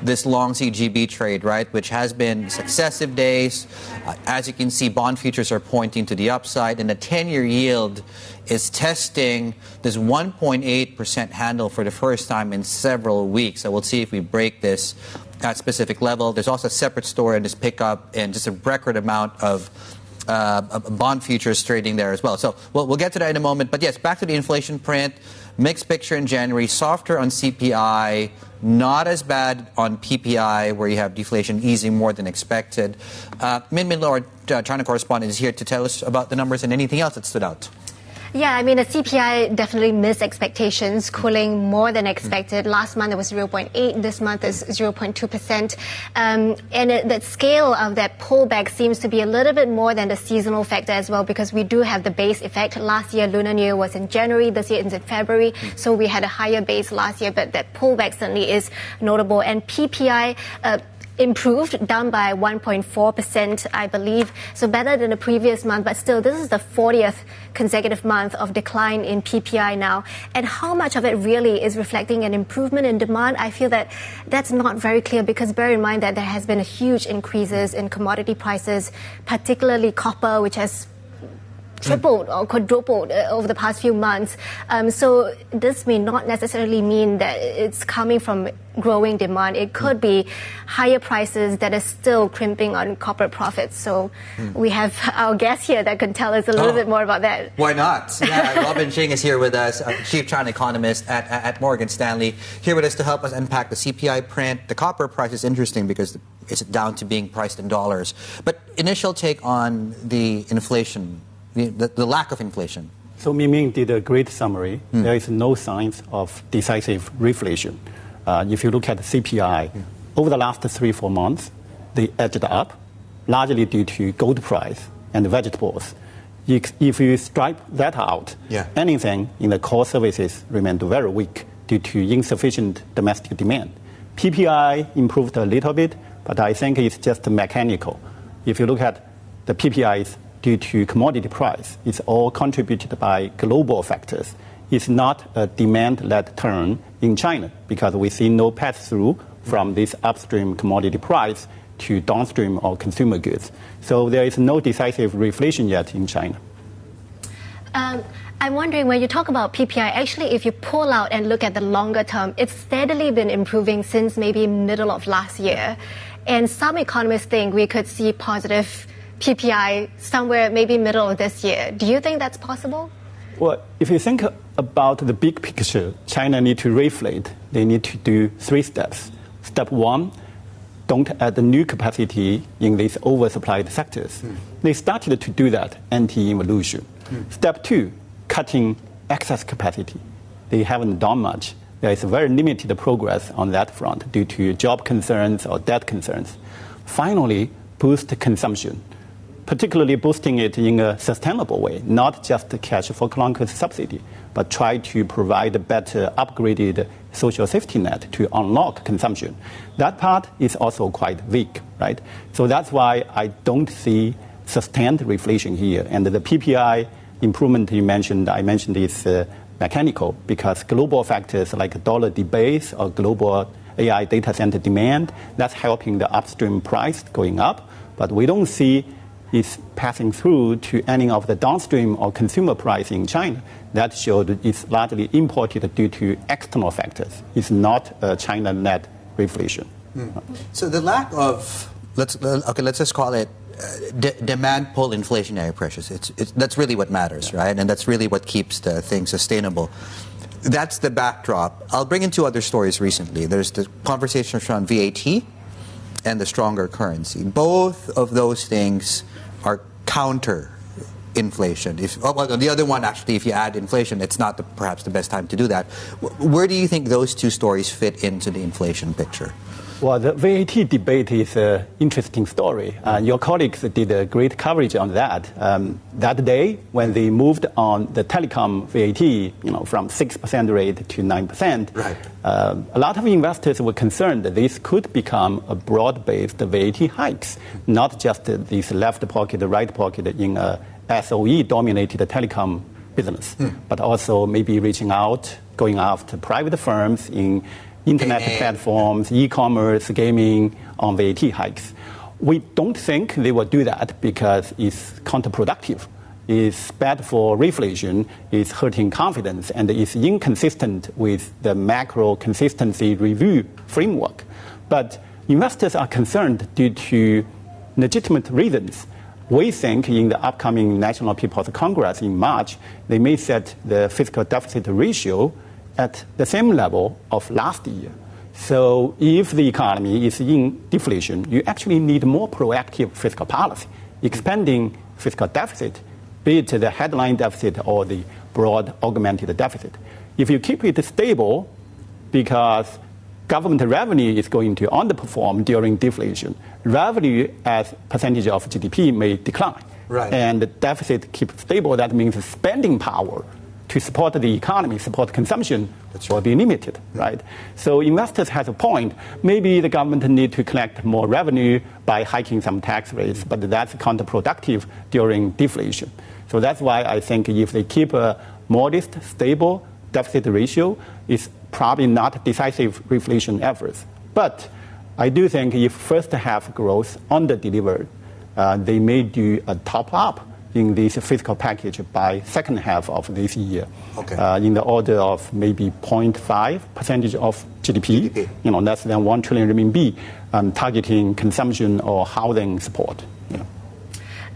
this long CGB trade, right, which has been successive days. As you can see, bond futures are pointing to the upside, and the 10-year yield is testing this 1.8% handle for the first time in several weeks. So we'll see if we break this at specific level. There's also a separate story in this pickup and just a record amount of bond futures trading there as well. So we'll get to that in a moment. But yes, back to the inflation print. Mixed picture in January, softer on CPI, not as bad on PPI, where you have deflation easing more than expected. Min Lo, our China correspondent, is here to tell us about the numbers and anything else that stood out. Yeah, I mean, the CPI definitely missed expectations, cooling more than expected. Last month it was 0.8. This month is 0.2%. And the scale of that pullback seems to be a little bit more than the seasonal factor as well, because we do have the base effect. Last year, Lunar New Year was in January. This year it's in February. So we had a higher base last year, but that pullback certainly is notable. And PPI improved, down by 1.4%, I believe. So better than the previous month, but still, this is the 40th consecutive month of decline in PPI now. And how much of it really is reflecting an improvement in demand? I feel that that's not very clear, because bear in mind that there has been a huge increases in commodity prices, particularly copper, which has tripled or quadrupled over the past few months. So this may not necessarily mean that it's coming from growing demand. It could be higher prices that are still crimping on corporate profits. So we have our guest here that can tell us a little bit more about that. Why not? Yeah, Robin Xing is here with us, Chief China Economist at Morgan Stanley, here with us to help us unpack the CPI print. The copper price is interesting because it's down to being priced in dollars. But initial take on the inflation, the lack of inflation. So Ming did a great summary. There is no signs of decisive reflation. If you look at the CPI, over the last 3-4 months, they edged up, largely due to gold price and vegetables. If you stripe that out, anything in the core services remained very weak due to insufficient domestic demand. PPI improved a little bit, but I think it's just mechanical. If you look at the PPIs due to commodity price, it's all contributed by global factors. It's not a demand-led turn in China, because we see no pass-through from this upstream commodity price to downstream or consumer goods. So there is no decisive reflation yet in China. I'm wondering, when you talk about PPI, actually, if you pull out and look at the longer term, it's steadily been improving since maybe middle of last year. And some economists think we could see positive PPI somewhere maybe middle of this year. Do you think that's possible? Well, if you think about the big picture, China need to reflate. They need to do 3 steps. Step 1, don't add new capacity in these oversupplied sectors. They started to do that anti-involution. Step 2, cutting excess capacity. They haven't done much. There is very limited progress on that front due to job concerns or debt concerns. Finally, boost consumption, particularly boosting it in a sustainable way, not just cash for clunkers subsidy, but try to provide a better upgraded social safety net to unlock consumption. That part is also quite weak, right? So that's why I don't see sustained reflation here. And the PPI improvement you mentioned, I mentioned is mechanical, because global factors like dollar debase or global AI data center demand, that's helping the upstream price going up. But we don't see it's passing through to any of the downstream or consumer price in China. That showed it's largely imported due to external factors. It's not China net reflation. So the lack of, let's just call it demand pull inflationary pressures. That's really what matters, right? And that's really what keeps the thing sustainable. That's the backdrop. I'll bring in 2 other stories recently. There's the conversation around VAT and the stronger currency. Both of those things are counter inflation. The other one, actually, if you add inflation, it's not perhaps the best time to do that. Where do you think those 2 stories fit into the inflation picture? Well, the VAT debate is an interesting story. Your colleagues did a great coverage on that. That day, when they moved on the telecom VAT, from 6% rate to 9%, right. A lot of investors were concerned that this could become a broad-based VAT hikes, not just this left pocket, right pocket in a SOE-dominated telecom business, but also maybe reaching out, going after private firms in internet platforms, e-commerce, gaming on VAT hikes. We don't think they will do that because it's counterproductive. It's bad for reflation, it's hurting confidence, and it's inconsistent with the macro consistency review framework. But investors are concerned due to legitimate reasons. We think in the upcoming National People's Congress in March, they may set the fiscal deficit ratio at the same level of last year. So if the economy is in deflation, you actually need more proactive fiscal policy, expanding fiscal deficit, be it the headline deficit or the broad augmented deficit. If you keep it stable, because government revenue is going to underperform during deflation, revenue as percentage of GDP may decline. Right. And the deficit keeps stable, that means spending power to support the economy, support consumption, will be limited, right? So investors have a point. Maybe the government need to collect more revenue by hiking some tax rates, but that's counterproductive during deflation. So that's why I think if they keep a modest, stable deficit ratio, it's probably not decisive reflation efforts. But I do think if first half growth under-delivered, they may do a top-up in this fiscal package by second half of this year, in the order of maybe 0.5% of GDP, less than 1 trillion RMB, targeting consumption or housing support.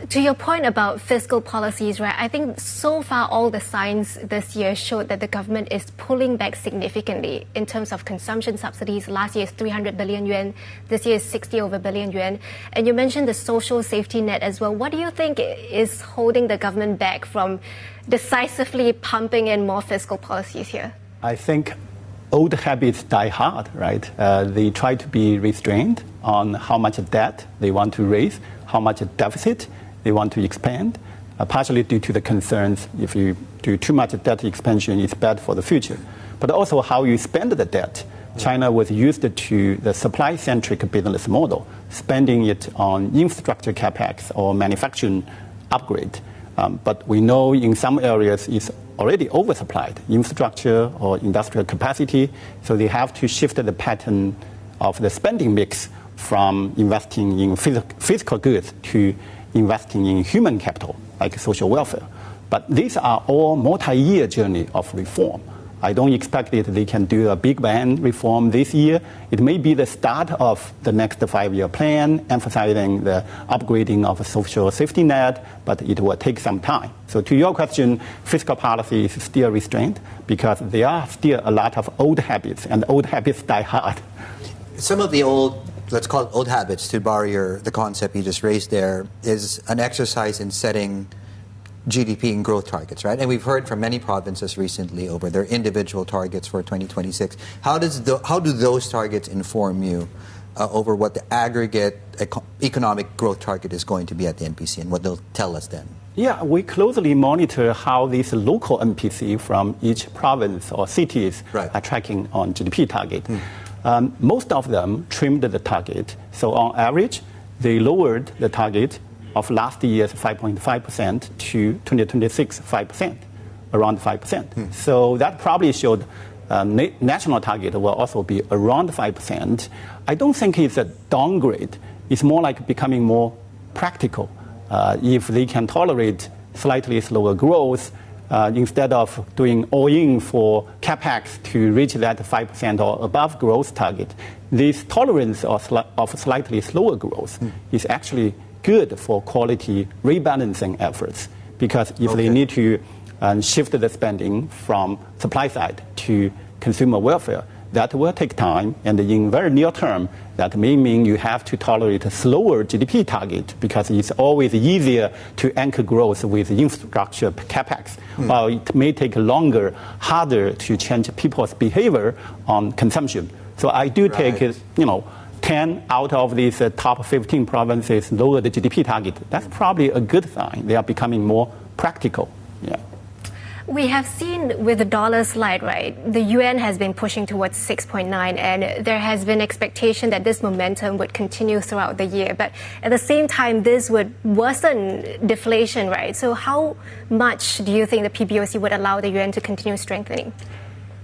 To your point about fiscal policies, right? I think so far all the signs this year showed that the government is pulling back significantly in terms of consumption subsidies. Last year is 300 billion yuan. This year is 60 over billion yuan. And you mentioned the social safety net as well. What do you think is holding the government back from decisively pumping in more fiscal policies here? I think old habits die hard, right? They try to be restrained on how much debt they want to raise, how much deficit they want to expand, partially due to the concerns if you do too much debt expansion, it's bad for the future. But also how you spend the debt. China was used to the supply-centric business model, spending it on infrastructure capex or manufacturing upgrade. But we know in some areas it's already oversupplied, infrastructure or industrial capacity, so they have to shift the pattern of the spending mix from investing in physical goods to investing in human capital, like social welfare. But these are all multi-year journey of reform. I don't expect that they can do a big bang reform this year. It may be the start of the next 5-year plan, emphasizing the upgrading of a social safety net, but it will take some time. So to your question, fiscal policy is still restrained because there are still a lot of old habits, and old habits die hard. Some of the old, let's call it old habits, to borrow the concept you just raised there, is an exercise in setting GDP and growth targets, right? And we've heard from many provinces recently over their individual targets for 2026. How do those targets inform you over what the aggregate economic growth target is going to be at the NPC and what they'll tell us then? Yeah, we closely monitor how these local NPC from each province or cities are tracking on GDP target. Most of them trimmed the target. So on average, they lowered the target of last year's 5.5% to 2026 5%, around 5%. So that probably showed national target will also be around 5%. I don't think it's a downgrade. It's more like becoming more practical. If they can tolerate slightly slower growth, instead of doing all-in for capex to reach that 5% or above growth target, this tolerance of slightly slower growth is actually good for quality rebalancing efforts, because if they need to shift the spending from supply side to consumer welfare, that will take time, and in very near term, that may mean you have to tolerate a slower GDP target because it's always easier to anchor growth with infrastructure capex, while it may take longer, harder to change people's behavior on consumption. So I do take, 10 out of these top 15 provinces lower the GDP target. That's probably a good sign. They are becoming more practical. Yeah. We have seen with the dollar slide, right, the Yuan has been pushing towards 6.9, and there has been expectation that this momentum would continue throughout the year. But at the same time, this would worsen deflation, right? So how much do you think the PBOC would allow the Yuan to continue strengthening?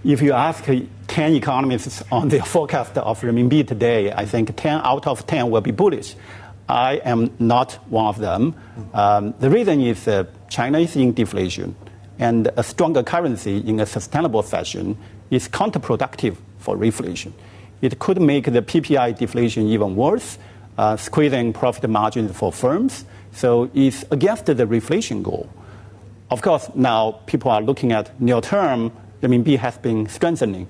If you ask 10 economists on their forecast of renminbi today, I think 10 out of 10 will be bullish. I am not one of them. The reason is China is in deflation, and a stronger currency in a sustainable fashion is counterproductive for reflation. It could make the PPI deflation even worse, squeezing profit margins for firms. So it's against the reflation goal. Of course, now people are looking at near term, renminbi has been strengthening.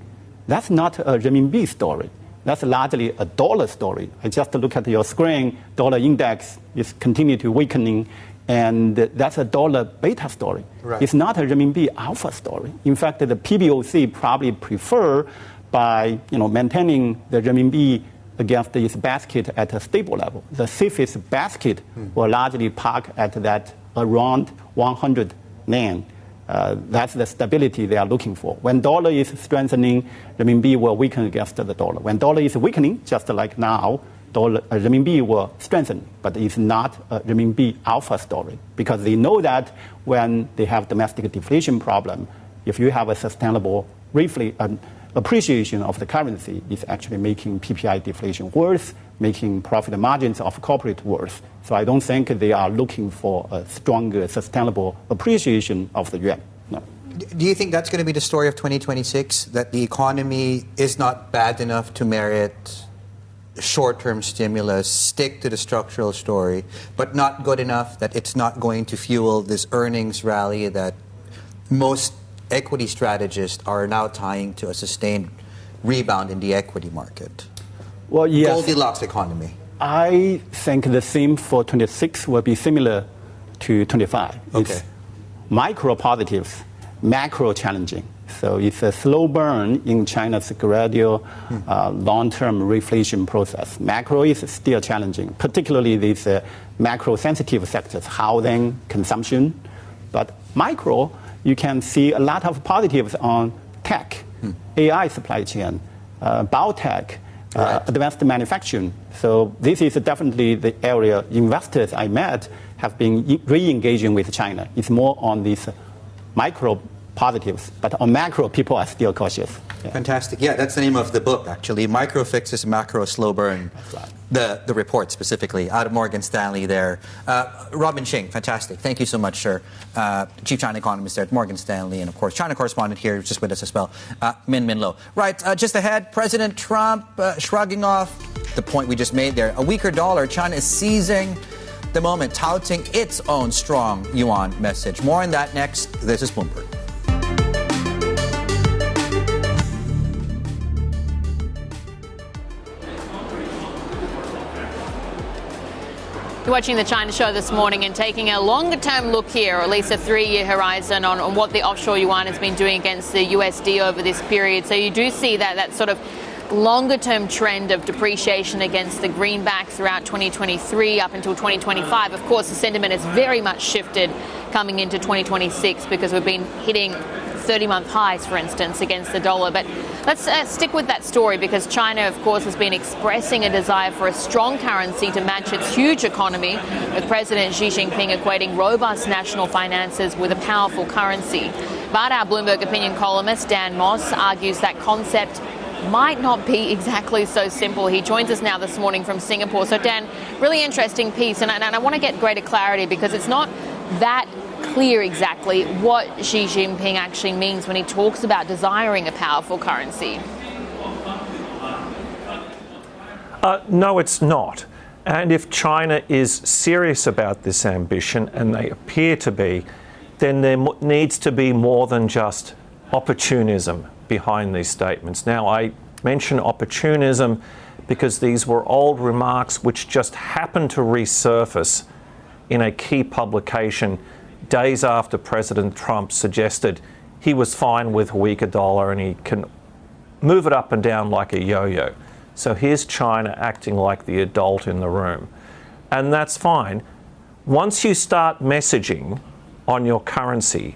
That's not a renminbi story. That's largely a dollar story. I just look at your screen, dollar index is continuing to weakening, and that's a dollar beta story. Right. It's not a renminbi alpha story. In fact, the PBOC probably prefer by maintaining the renminbi against its basket at a stable level. The safest basket will largely park at that around 100 yen. That's the stability they are looking for. When dollar is strengthening, renminbi will weaken against the dollar. When dollar is weakening, just like now, renminbi will strengthen. But it's not a renminbi alpha story, because they know that when they have domestic deflation problem, if you have a sustainable appreciation of the currency, it's actually making PPI deflation worse, making profit margins of corporate worse. So I don't think they are looking for a stronger, sustainable appreciation of the yuan. No. Do you think that's going to be the story of 2026, that the economy is not bad enough to merit short-term stimulus, stick to the structural story, but not good enough that it's not going to fuel this earnings rally that most equity strategists are now tying to a sustained rebound in the equity market? Well, yes. Goldilocks economy. I think the theme for 26 will be similar to 25. Okay. It's micro positives, macro challenging. So it's a slow burn in China's gradual long-term reflation process. Macro is still challenging, particularly these macro-sensitive sectors, housing, consumption. But micro, you can see a lot of positives on tech, AI supply chain, biotech, advanced manufacturing. So this is definitely the area investors I met have been re-engaging with China. It's more on these micro positives, but on macro, people are still cautious. Fantastic. Yeah, that's the name of the book, actually. Micro Fixes, Macro Slow Burn. The report specifically, out of Morgan Stanley there. Robin Xing, fantastic. Thank you so much, sir. Chief China economist there at Morgan Stanley, and of course, China correspondent here, just with us as well, Min Lo. Right, just ahead, President Trump shrugging off the point we just made there. A weaker dollar, China is seizing the moment, touting its own strong Yuan message. More on that next. This is Bloomberg. You're watching the China Show this morning and taking a longer-term look here, or at least a 3-year horizon on what the offshore yuan has been doing against the USD over this period. So you do see that sort of longer-term trend of depreciation against the greenback throughout 2023 up until 2025. Of course, the sentiment has very much shifted coming into 2026 because we've been hitting 30-month highs, for instance, against the dollar. But let's stick with that story, because China, of course, has been expressing a desire for a strong currency to match its huge economy, with President Xi Jinping equating robust national finances with a powerful currency. But our Bloomberg opinion columnist, Dan Moss, argues that concept might not be exactly so simple. He joins us now this morning from Singapore. So, Dan, really interesting piece, and I want to get greater clarity, because it's not that clear exactly what Xi Jinping actually means when he talks about desiring a powerful currency. No, it's not. And if China is serious about this ambition, and they appear to be, then there needs to be more than just opportunism behind these statements. Now, I mention opportunism because these were old remarks which just happened to resurface in a key publication days after President Trump suggested he was fine with a weaker dollar and he can move it up and down like a yo-yo. So here's China acting like the adult in the room. And that's fine. Once you start messaging on your currency,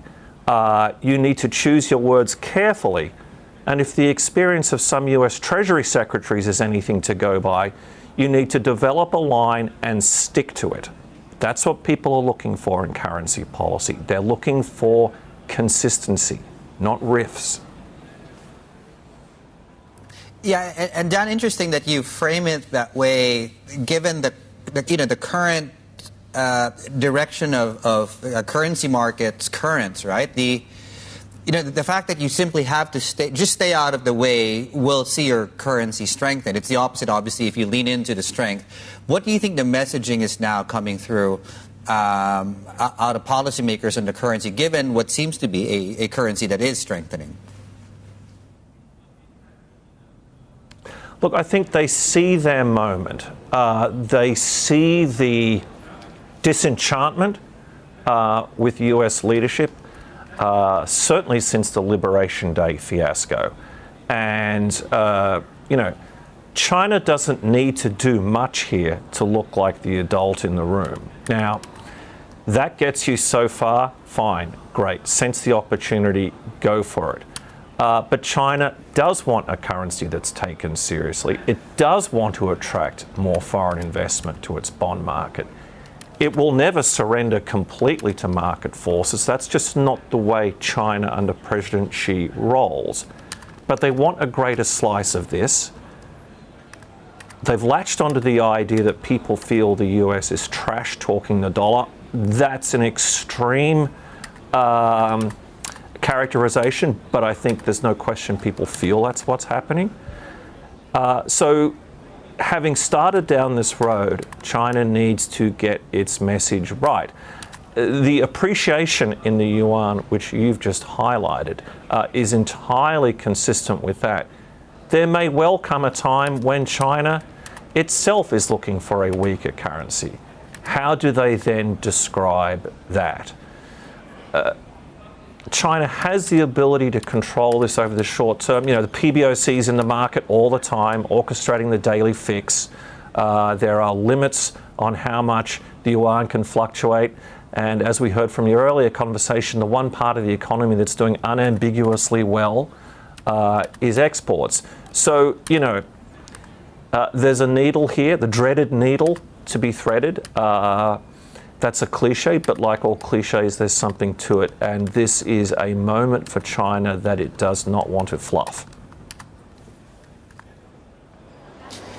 you need to choose your words carefully. And if the experience of some US Treasury secretaries is anything to go by, you need to develop a line and stick to it. That's what people are looking for in currency policy. They're looking for consistency, not riffs. Yeah, and Dan, interesting that you frame it that way, given the current direction of currency markets, currents, right? The fact that you simply have to stay out of the way will see your currency strengthen. It's the opposite, obviously, if you lean into the strength. What do you think the messaging is now coming through out of policymakers on the currency, given what seems to be a currency that is strengthening? Look, I think they see their moment. They see the disenchantment with US leadership, certainly since the Liberation Day fiasco. And, China doesn't need to do much here to look like the adult in the room. Now, that gets you so far, fine, great. Sense the opportunity, go for it. But China does want a currency that's taken seriously. It does want to attract more foreign investment to its bond market. It will never surrender completely to market forces. That's just not the way China under President Xi rolls. But they want a greater slice of this. They've latched onto the idea that people feel the US is trash talking the dollar. That's an extreme characterization, but I think there's no question people feel that's what's happening. So having started down this road, China needs to get its message right. The appreciation in the yuan, which you've just highlighted, is entirely consistent with that. There may well come a time when China itself is looking for a weaker currency. How do they then describe that? China has the ability to control this over the short term. The PBOC's in the market all the time, orchestrating the daily fix. There are limits on how much the yuan can fluctuate. And as we heard from your earlier conversation, the one part of the economy that's doing unambiguously well is exports. So, there's a needle here, the dreaded needle to be threaded. That's a cliche, but like all cliches, there's something to it. And this is a moment for China that it does not want to fluff.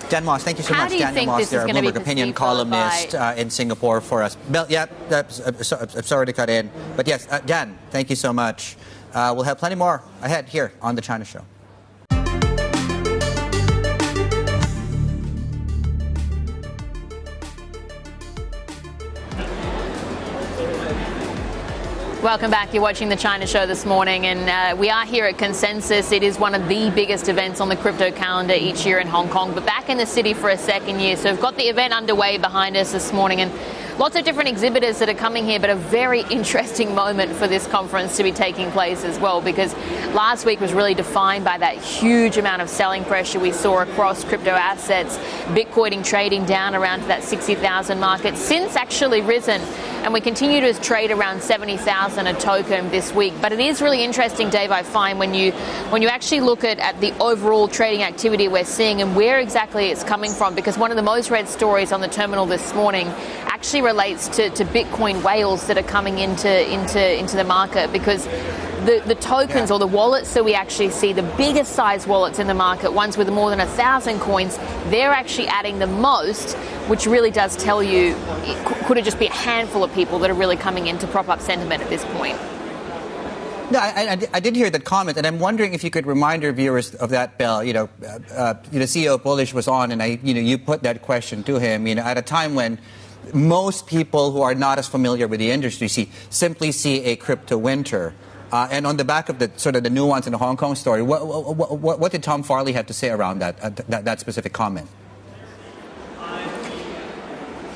Dan Moss, thank you so How much. do you Dan think Moss, this is there, going to be Bloomberg opinion perceived, followed columnist in Singapore for us. Bill, yeah, I'm sorry to cut in. But yes, Dan, thank you so much. We'll have plenty more ahead here on The China Show. Welcome back. You're watching The China Show this morning, and we are here at Consensus. It is one of the biggest events on the crypto calendar each year in Hong Kong, but back in the city for a second year. So we've got the event underway behind us this morning, and lots of different exhibitors that are coming here, but a very interesting moment for this conference to be taking place as well, because last week was really defined by that huge amount of selling pressure we saw across crypto assets. Bitcoin trading down around to that 60,000 mark. It's since actually risen, and we continue to trade around 70,000 a token this week. But it is really interesting, Dave, I find, when you actually look at the overall trading activity we're seeing and where exactly it's coming from, because one of the most read stories on the terminal this morning actually relates to Bitcoin whales that are coming into the market, because the tokens or the wallets that we actually see, the biggest size wallets in the market, ones with more than 1,000 coins, they're actually adding the most, which really does tell you, could it just be a handful of people that are really coming in to prop up sentiment at this point? No, I did hear that comment, and I'm wondering if you could remind our viewers of that, Bill. CEO of Bullish was on, and you put that question to him. At a time when most people who are not as familiar with the industry simply see a crypto winter. And on the back of the sort of the nuance in the Hong Kong story, what did Tom Farley have to say around that specific comment?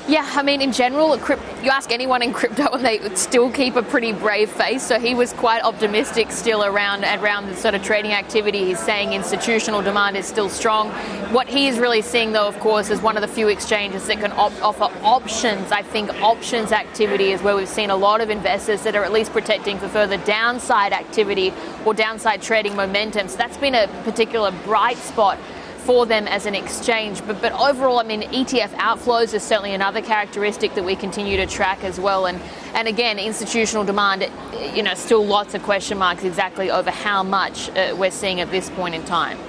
Yeah, I mean, in general, you ask anyone in crypto and they would still keep a pretty brave face. So he was quite optimistic still around the sort of trading activity. He's saying institutional demand is still strong. What he is really seeing, though, of course, is one of the few exchanges that can offer options. I think options activity is where we've seen a lot of investors that are at least protecting for further downside activity or downside trading momentum. So that's been a particular bright spot for them as an exchange. But overall, I mean, ETF outflows is certainly another characteristic that we continue to track as well. And again, institutional demand, still lots of question marks exactly over how much we're seeing at this point in time.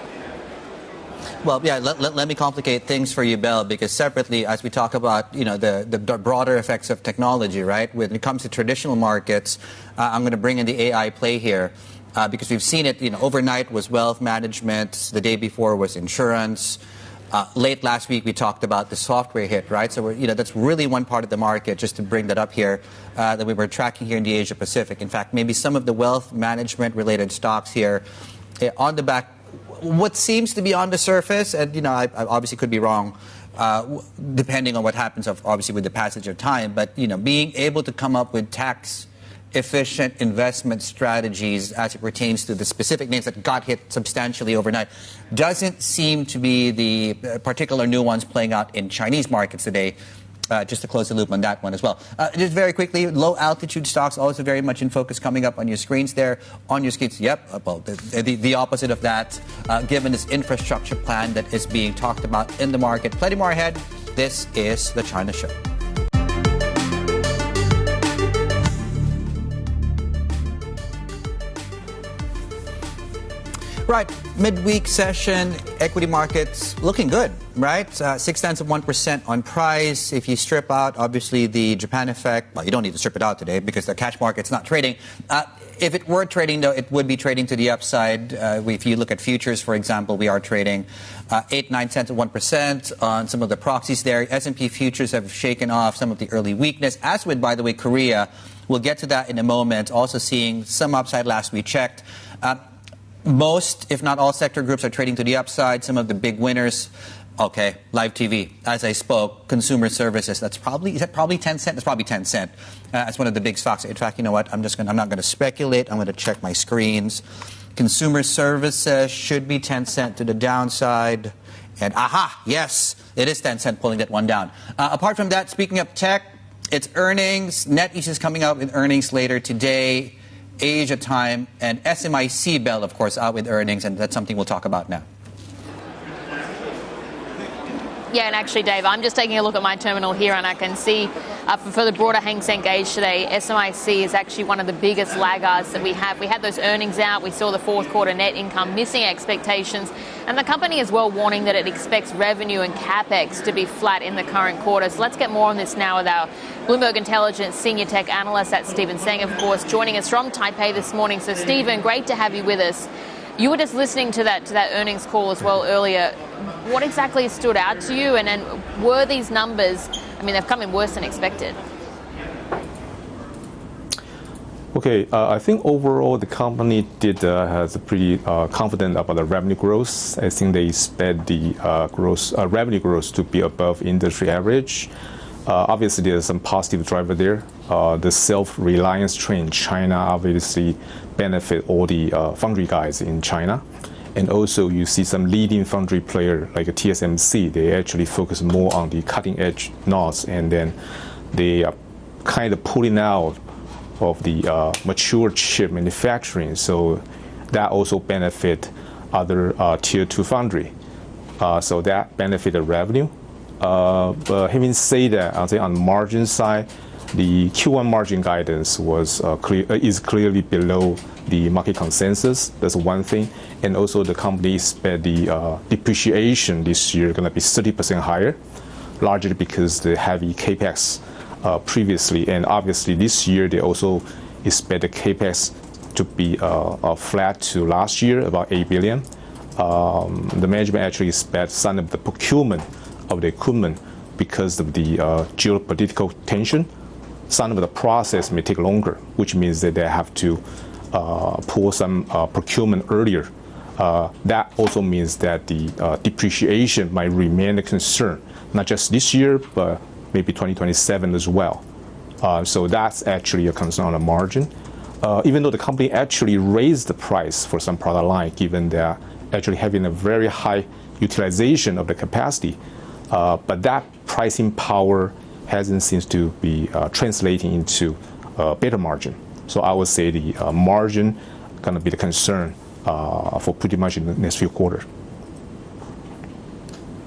Well, yeah, let me complicate things for you, Bill, because separately, as we talk about, the broader effects of technology, right? When it comes to traditional markets, I'm going to bring in the AI play here. Because we've seen it, overnight was wealth management. The day before was insurance. Late last week, we talked about the software hit, right? So, that's really one part of the market, just to bring that up here, that we were tracking here in the Asia Pacific. In fact, maybe some of the wealth management related stocks here on the back, what seems to be on the surface, and, I obviously could be wrong, depending on what happens, obviously, with the passage of time. But, being able to come up with tax-efficient investment strategies as it pertains to the specific names that got hit substantially overnight doesn't seem to be the particular nuance playing out in Chinese markets today. Just to close the loop on that one as well. Just very quickly, low-altitude stocks also very much in focus coming up on your screens there. On your screens, yep, well, the opposite of that, given this infrastructure plan that is being talked about in the market. Plenty more ahead. This is The China Show. Right, midweek session, equity markets looking good, right? 0.6% on price. If you strip out, obviously, the Japan effect, well, you don't need to strip it out today because the cash market's not trading. If it were trading, though, it would be trading to the upside. If you look at futures, for example, we are trading 8-9 cents at 1% on some of the proxies there. S&P futures have shaken off some of the early weakness, as with, by the way, Korea. We'll get to that in a moment. Also seeing some upside last we checked. Most, if not all, sector groups are trading to the upside. Some of the big winners, okay, live TV. As I spoke, consumer services. Is that probably 10 cent? It's probably 10 cent. That's one of the big stocks. In fact, you know what? I'm not going to speculate. I'm going to check my screens. Consumer services should be 10 cent to the downside. And yes, it is 10 cent pulling that one down. Apart from that, speaking of tech, it's earnings. NetEase is coming out with earnings later today. Asia time, and SMIC, Bell, of course, out with earnings, and that's something we'll talk about now. Yeah, and actually, Dave, I'm just taking a look at my terminal here, and I can see for the broader Hang Seng gauge today, SMIC is actually one of the biggest laggards that we have. We had those earnings out. We saw the fourth quarter net income missing expectations, and the company is well warning that it expects revenue and capex to be flat in the current quarter. So let's get more on this now with our Bloomberg Intelligence senior tech analyst, that's Stephen Seng, of course, joining us from Taipei this morning. So, Stephen, great to have you with us. You were just listening to that earnings call as well earlier. What exactly stood out to you, and then were these numbers, I mean, they've come in worse than expected? Okay, I think overall the company has a pretty confident about the revenue growth. I think they expect the revenue growth to be above industry average. Obviously, there's some positive driver there. The self-reliance trend in China obviously benefit all the foundry guys in China. And also you see some leading foundry player like a TSMC, they actually focus more on the cutting edge nodes, and then they are kind of pulling out of the mature chip manufacturing. So that also benefit other tier 2 foundry. So that benefit the revenue. But having said that, I'll say on the margin side, the Q1 margin guidance is clearly below the market consensus. That's one thing. And also the company expect the depreciation this year going to be 30% higher, largely because the heavy capex previously. And obviously this year they also expect the capex to be flat to last year, about 8 billion. The management actually expects some of the procurement of the equipment because of the geopolitical tension. Some of the process may take longer, which means that they have to pull some procurement earlier. That also means that the depreciation might remain a concern, not just this year, but maybe 2027 as well. So that's actually a concern on the margin. Even though the company actually raised the price for some product line, given they're actually having a very high utilization of the capacity, but that pricing power hasn't seems to be translating into better margin. So I would say the margin going to be the concern for pretty much in the next few quarters.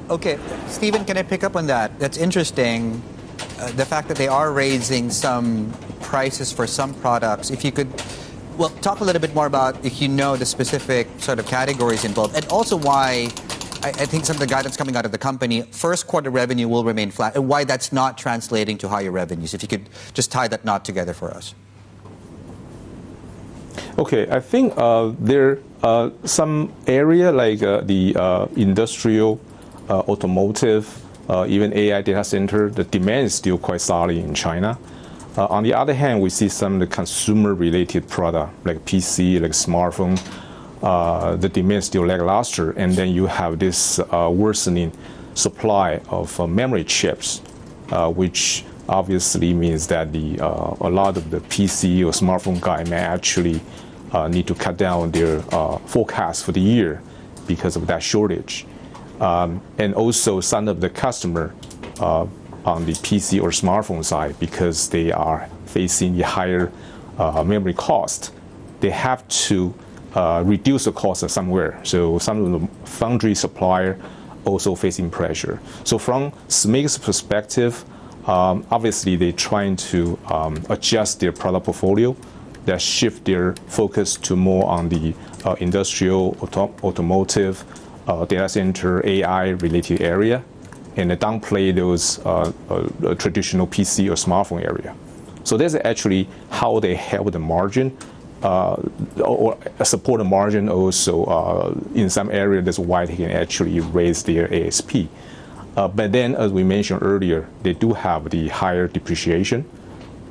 Okay, Stephen, can I pick up on that? That's interesting. The fact that they are raising some prices for some products. If you could, well, talk a little bit more about, if you know, the specific sort of categories involved, and also why I think some of the guidance coming out of the company, first quarter revenue will remain flat, and why that's not translating to higher revenues. If you could just tie that knot together for us. Okay, I think there some area like the industrial, automotive, even AI data center, the demand is still quite solid in China. On the other hand, we see some of the consumer-related product like PC, like smartphone, the demand is still lackluster, and then you have this worsening supply of memory chips, which obviously means that a lot of the PC or smartphone guy may actually need to cut down their forecast for the year because of that shortage. And also some of the customer on the PC or smartphone side, because they are facing the higher memory cost, they have to reduce the cost somewhere. So some of the foundry supplier also facing pressure. So from SMIC's perspective, obviously they're trying to adjust their product portfolio, that shift their focus to more on the industrial, automotive, data center, AI related area, and downplay those traditional PC or smartphone area. So that's actually how they help the margin, or support the margin also in some area. That's why they can actually raise their ASP. But then, as we mentioned earlier, they do have the higher depreciation.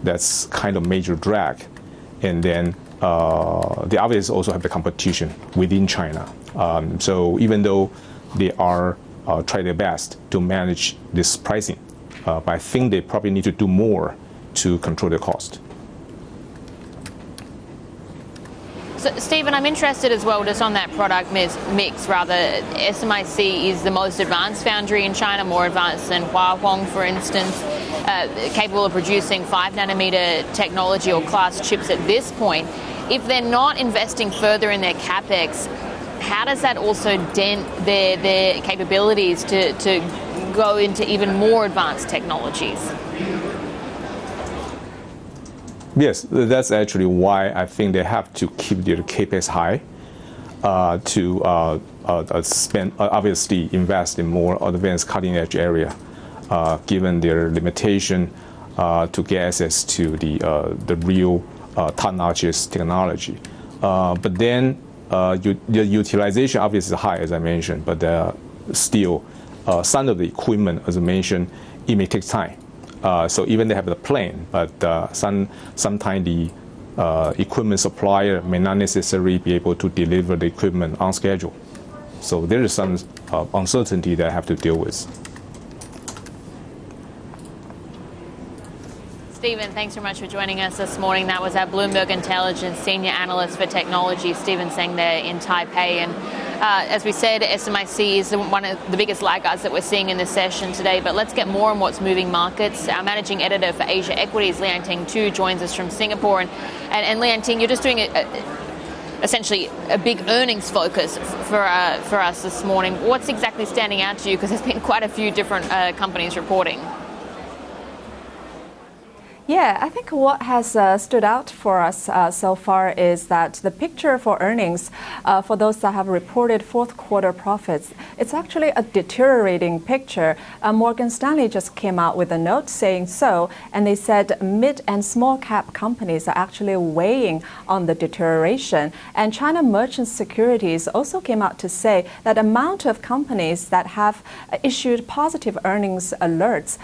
That's kind of major drag. And then they obviously also have the competition within China. So even though they are trying their best to manage this pricing, but I think they probably need to do more to control their cost. So, Stephen, I'm interested as well just on that product mix rather. SMIC is the most advanced foundry in China, more advanced than Huawei, for instance, capable of producing 5 nanometer technology or class chips at this point. If they're not investing further in their capex, how does that also dent their capabilities to go into even more advanced technologies? Yes, that's actually why I think they have to keep their CapEx high to spend, obviously invest in more advanced cutting edge area, given their limitation to get access to the real top-notch technology. But then the utilization obviously is high, as I mentioned, but still some of the equipment, as I mentioned, it may take time. So even they have the plan, but sometimes the equipment supplier may not necessarily be able to deliver the equipment on schedule. So there is some uncertainty that I have to deal with. Stephen, thanks so much for joining us this morning. That was our Bloomberg Intelligence Senior Analyst for Technology, Stephen Xing, there in Taipei. And as we said, SMIC is one of the biggest laggards that we're seeing in this session today. But let's get more on what's moving markets. Our managing editor for Asia Equities, Liang Ting Tu, joins us from Singapore. And Liang Ting, you're just doing essentially a big earnings focus for us this morning. What's exactly standing out to you? Because there's been quite a few different companies reporting. Yeah, I think what has stood out for us so far is that the picture for earnings for those that have reported fourth quarter profits, it's actually a deteriorating picture. Morgan Stanley just came out with a note saying so, and they said mid and small cap companies are actually weighing on the deterioration. And China Merchants Securities also came out to say that amount of companies that have issued positive earnings alerts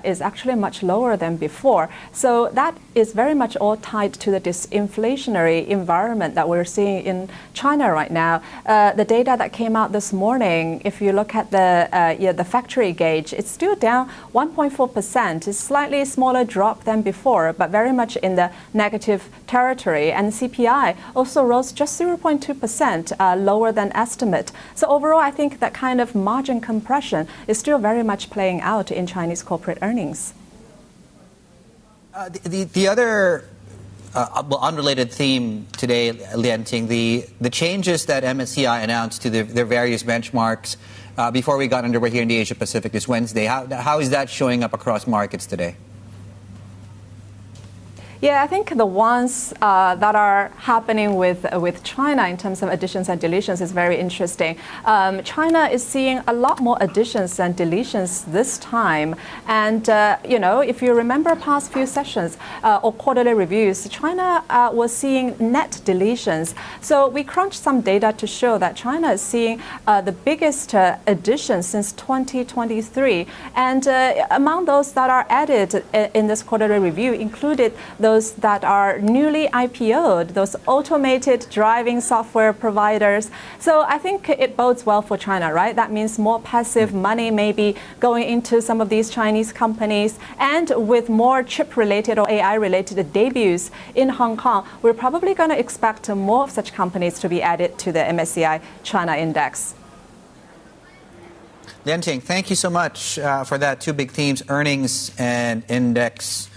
is actually much lower than before. So that is very much all tied to the disinflationary environment that we're seeing in China right now. The data that came out this morning, if you look at the factory gauge, it's still down 1.4%. It's slightly smaller drop than before, but very much in the negative territory. And CPI also rose just 0.2%, lower than estimate. So overall, I think that kind of margin compression is still very much playing out in Chinese corporate earnings. The other unrelated theme today, Liang Ting, the changes that MSCI announced to their various benchmarks before we got underway here in the Asia Pacific this Wednesday. How is that showing up across markets today? Yeah, I think the ones that are happening with China in terms of additions and deletions is very interesting. China is seeing a lot more additions and deletions this time. And, if you remember past few sessions or quarterly reviews, China was seeing net deletions. So we crunched some data to show that China is seeing the biggest addition since 2023. And among those that are added in this quarterly review included those that are newly IPO'd, those automated driving software providers. So I think it bodes well for China, right? That means more passive money may be going into some of these Chinese companies. And with more chip-related or AI-related debuts in Hong Kong, we're probably going to expect more of such companies to be added to the MSCI China Index. Liang Ting, thank you so much for that. Two big themes, earnings and index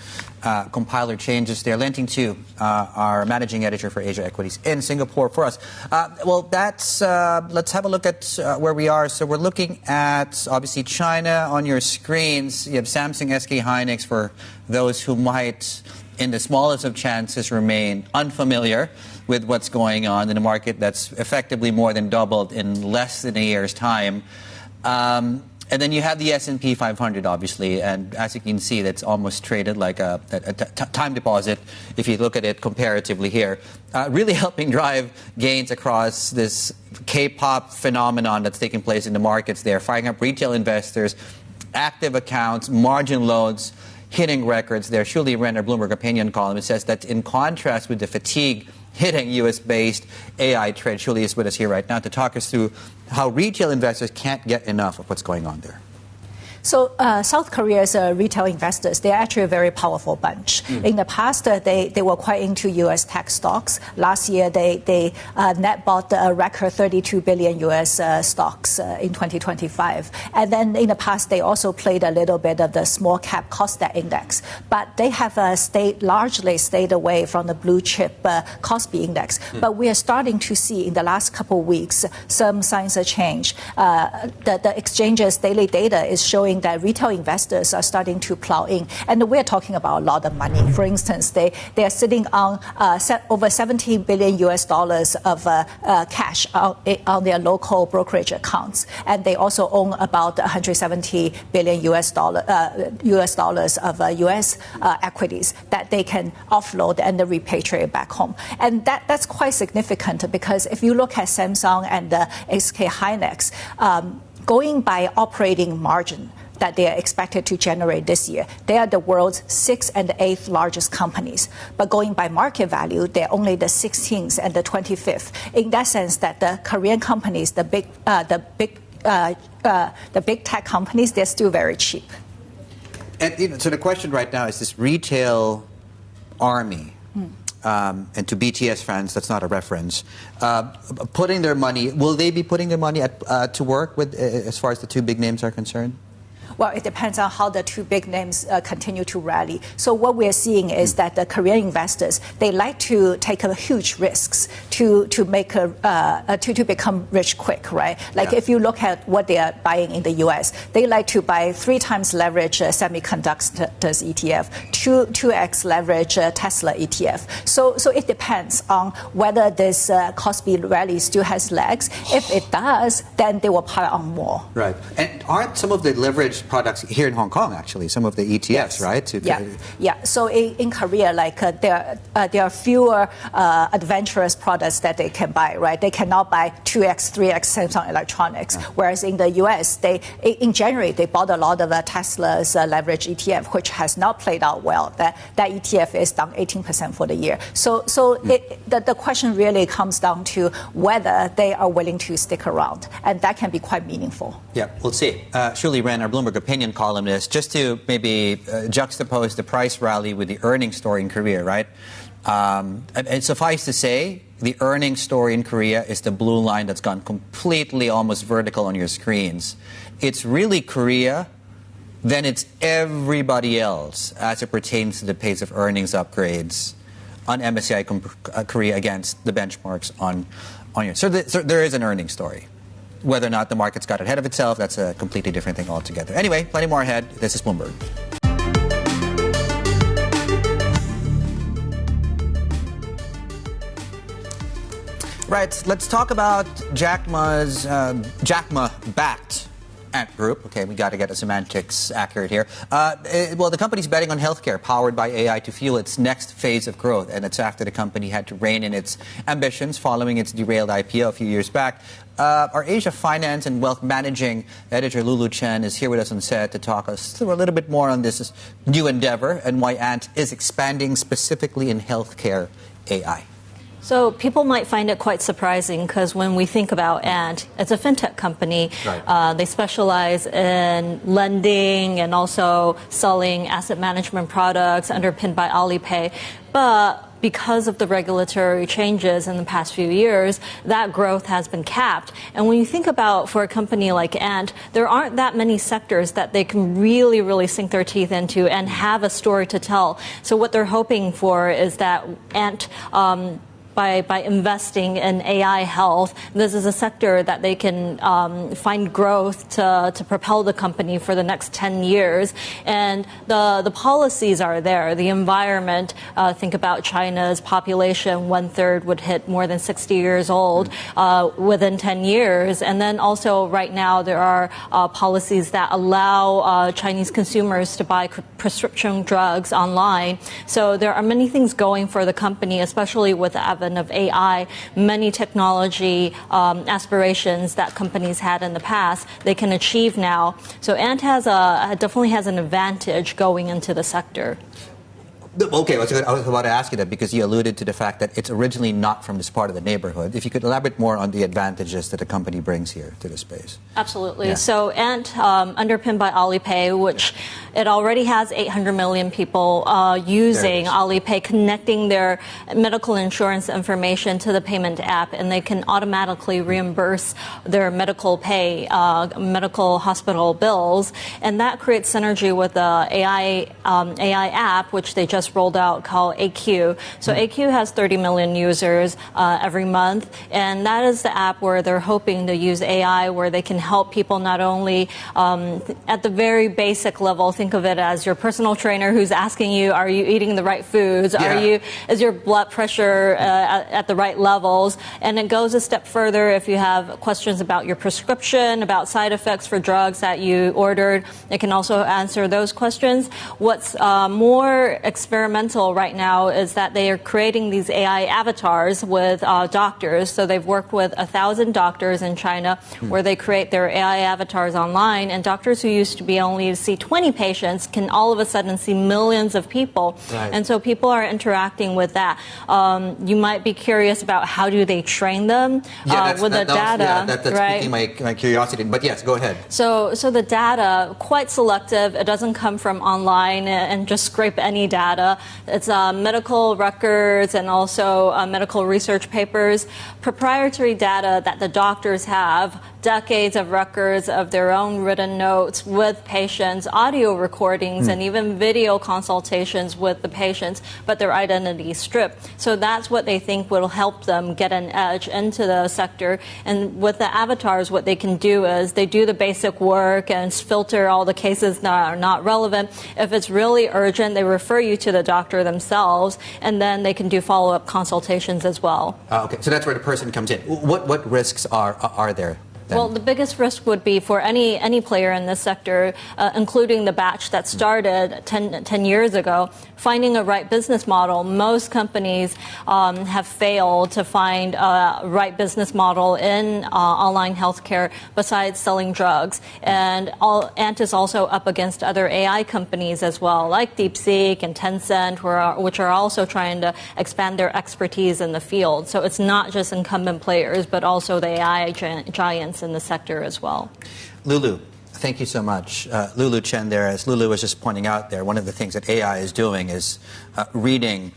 compiler changes there. Liang Ting Tu, our managing editor for Asia Equities in Singapore for us. Let's have a look at where we are. So we're looking at, obviously, China on your screens. You have Samsung, SK Hynix for those who might, in the smallest of chances, remain unfamiliar with what's going on in a market that's effectively more than doubled in less than a year's time. And then you have the S&P 500, obviously, and as you can see, that's almost traded like a time deposit if you look at it comparatively here. Really helping drive gains across this K-pop phenomenon that's taking place in the markets there, firing up retail investors, active accounts, margin loans, hitting records there. Shuli Ren, our Bloomberg opinion column, it says that in contrast with the fatigue hitting U.S.-based AI trade. Shuli is with us here right now to talk us through how retail investors can't get enough of what's going on there. So South Korea's retail investors, they're actually a very powerful bunch. In the past, they were quite into U.S. tech stocks. Last year, they net bought a record 32 billion U.S. stocks in 2025. And then in the past, they also played a little bit of the small cap Kosdaq index. But they have largely stayed away from the blue chip Kospi index. But we are starting to see in the last couple of weeks some signs of change. The exchange's daily data is showing showing that retail investors are starting to plow in. And we're talking about a lot of money. For instance, they are sitting on over $70 billion of cash on their local brokerage accounts. And they also own about $170 billion US dollars of US equities that they can offload and repatriate back home. And that's quite significant because if you look at Samsung and SK Hynix, going by operating margin that they are expected to generate this year, they are the world's 6th and 8th largest companies. But going by market value, they're only the 16th and the 25th. In that sense, that the Korean companies, the big tech companies, they're still very cheap. And so the question right now is this retail army. And to BTS fans, that's not a reference. Putting their money, will they be putting their money to work with, as far as the two big names are concerned? Well, it depends on how the two big names continue to rally. So what we're seeing is that the Korean investors, they like to take huge risks to become rich quick, right? Like if you look at what they are buying in the U.S., they like to buy 3 times leverage semiconductors ETF, 2x leverage Tesla ETF. So it depends on whether this Kospi rally still has legs. If it does, then they will pile on more. Right. And aren't some of the leverage products here in Hong Kong, actually, some of the ETFs, right? Yeah. So in Korea, like there are fewer adventurous products that they can buy, right? They cannot buy 2x, 3x Samsung Electronics. Whereas in the U.S., in January, they bought a lot of Tesla's leverage ETF, which has not played out well. That ETF is down 18% for the year. So the question really comes down to whether they are willing to stick around. And that can be quite meaningful. Yeah, we'll see. Shirley Ren, our Bloomberg opinion columnist, just to maybe juxtapose the price rally with the earnings story in Korea, right? And suffice to say, the earnings story in Korea is the blue line that's gone completely almost vertical on your screens. It's really Korea, then it's everybody else as it pertains to the pace of earnings upgrades on MSCI Korea against the benchmarks on your. So there is an earnings story. Whether or not the market's got ahead of itself, that's a completely different thing altogether. Anyway, plenty more ahead. This is Bloomberg. Right, let's talk about Jack Ma-backed Ant Group. Okay, we got to get the semantics accurate here. Well, the company's betting on healthcare powered by AI to fuel its next phase of growth, and it's after the company had to rein in its ambitions following its derailed IPO a few years back. Our Asia Finance and Wealth Managing Editor Lulu Chen is here with us on set to talk us through a little bit more on this new endeavor and why Ant is expanding specifically in healthcare AI. So people might find it quite surprising because when we think about Ant, it's a fintech company. Right. They specialize in lending and also selling asset management products underpinned by Alipay. But because of the regulatory changes in the past few years, that growth has been capped. And when you think about, for a company like Ant, there aren't that many sectors that they can really, really sink their teeth into and have a story to tell. So what they're hoping for is that Ant, by investing in AI health, this is a sector that they can find growth to propel the company for the next 10 years. And the policies are there. The environment, think about China's population, 1/3 would hit more than 60 years old within 10 years. And then also right now there are policies that allow Chinese consumers to buy prescription drugs online. So there are many things going for the company, especially with the advent of AI, many technology aspirations that companies had in the past, they can achieve now. So Ant definitely has an advantage going into the sector. Okay, I was about to ask you that because you alluded to the fact that it's originally not from this part of the neighborhood. If you could elaborate more on the advantages that the company brings here to the space. Absolutely. Yeah. So Ant, underpinned by Alipay, which it already has 800 million people using Alipay, connecting their medical insurance information to the payment app, and they can automatically reimburse their medical hospital bills. And that creates synergy with the AI app, which they just just rolled out called AQ. So AQ has 30 million users every month, and that is the app where they're hoping to use AI, where they can help people not only at the very basic level, think of it as your personal trainer who's asking you, are you eating the right foods? Is your blood pressure at the right levels? And it goes a step further if you have questions about your prescription, about side effects for drugs that you ordered. It can also answer those questions. What's more experimental right now is that they are creating these AI avatars with doctors. So they've worked with 1,000 doctors in China where they create their AI avatars online, and doctors who used to be only to see 20 patients can all of a sudden see millions of people. And so people are interacting with that. You might be curious about how do they train them with the data. That's piquing my curiosity. But yes, go ahead. So the data, quite selective. It doesn't come from online and just scrape any data. It's medical records and also medical research papers, proprietary data that the doctors have, decades of records of their own written notes with patients, audio recordings, and even video consultations with the patients, but their identity stripped. So that's what they think will help them get an edge into the sector. And with the avatars, what they can do is they do the basic work and filter all the cases that are not relevant. If it's really urgent, they refer you to the doctor themselves, and then they can do follow-up consultations as well. Okay, so that's where the person comes in. What risks are there? Well, the biggest risk would be for any player in this sector, including the batch that started 10 years ago, finding a right business model. Most companies have failed to find a right business model in online healthcare besides selling drugs. And Ant is also up against other AI companies as well, like DeepSeek and Tencent, which are also trying to expand their expertise in the field. So it's not just incumbent players, but also the AI giants in the sector as well. Lulu, thank you so much. Lulu Chen there, as Lulu was just pointing out there, one of the things that AI is doing is reading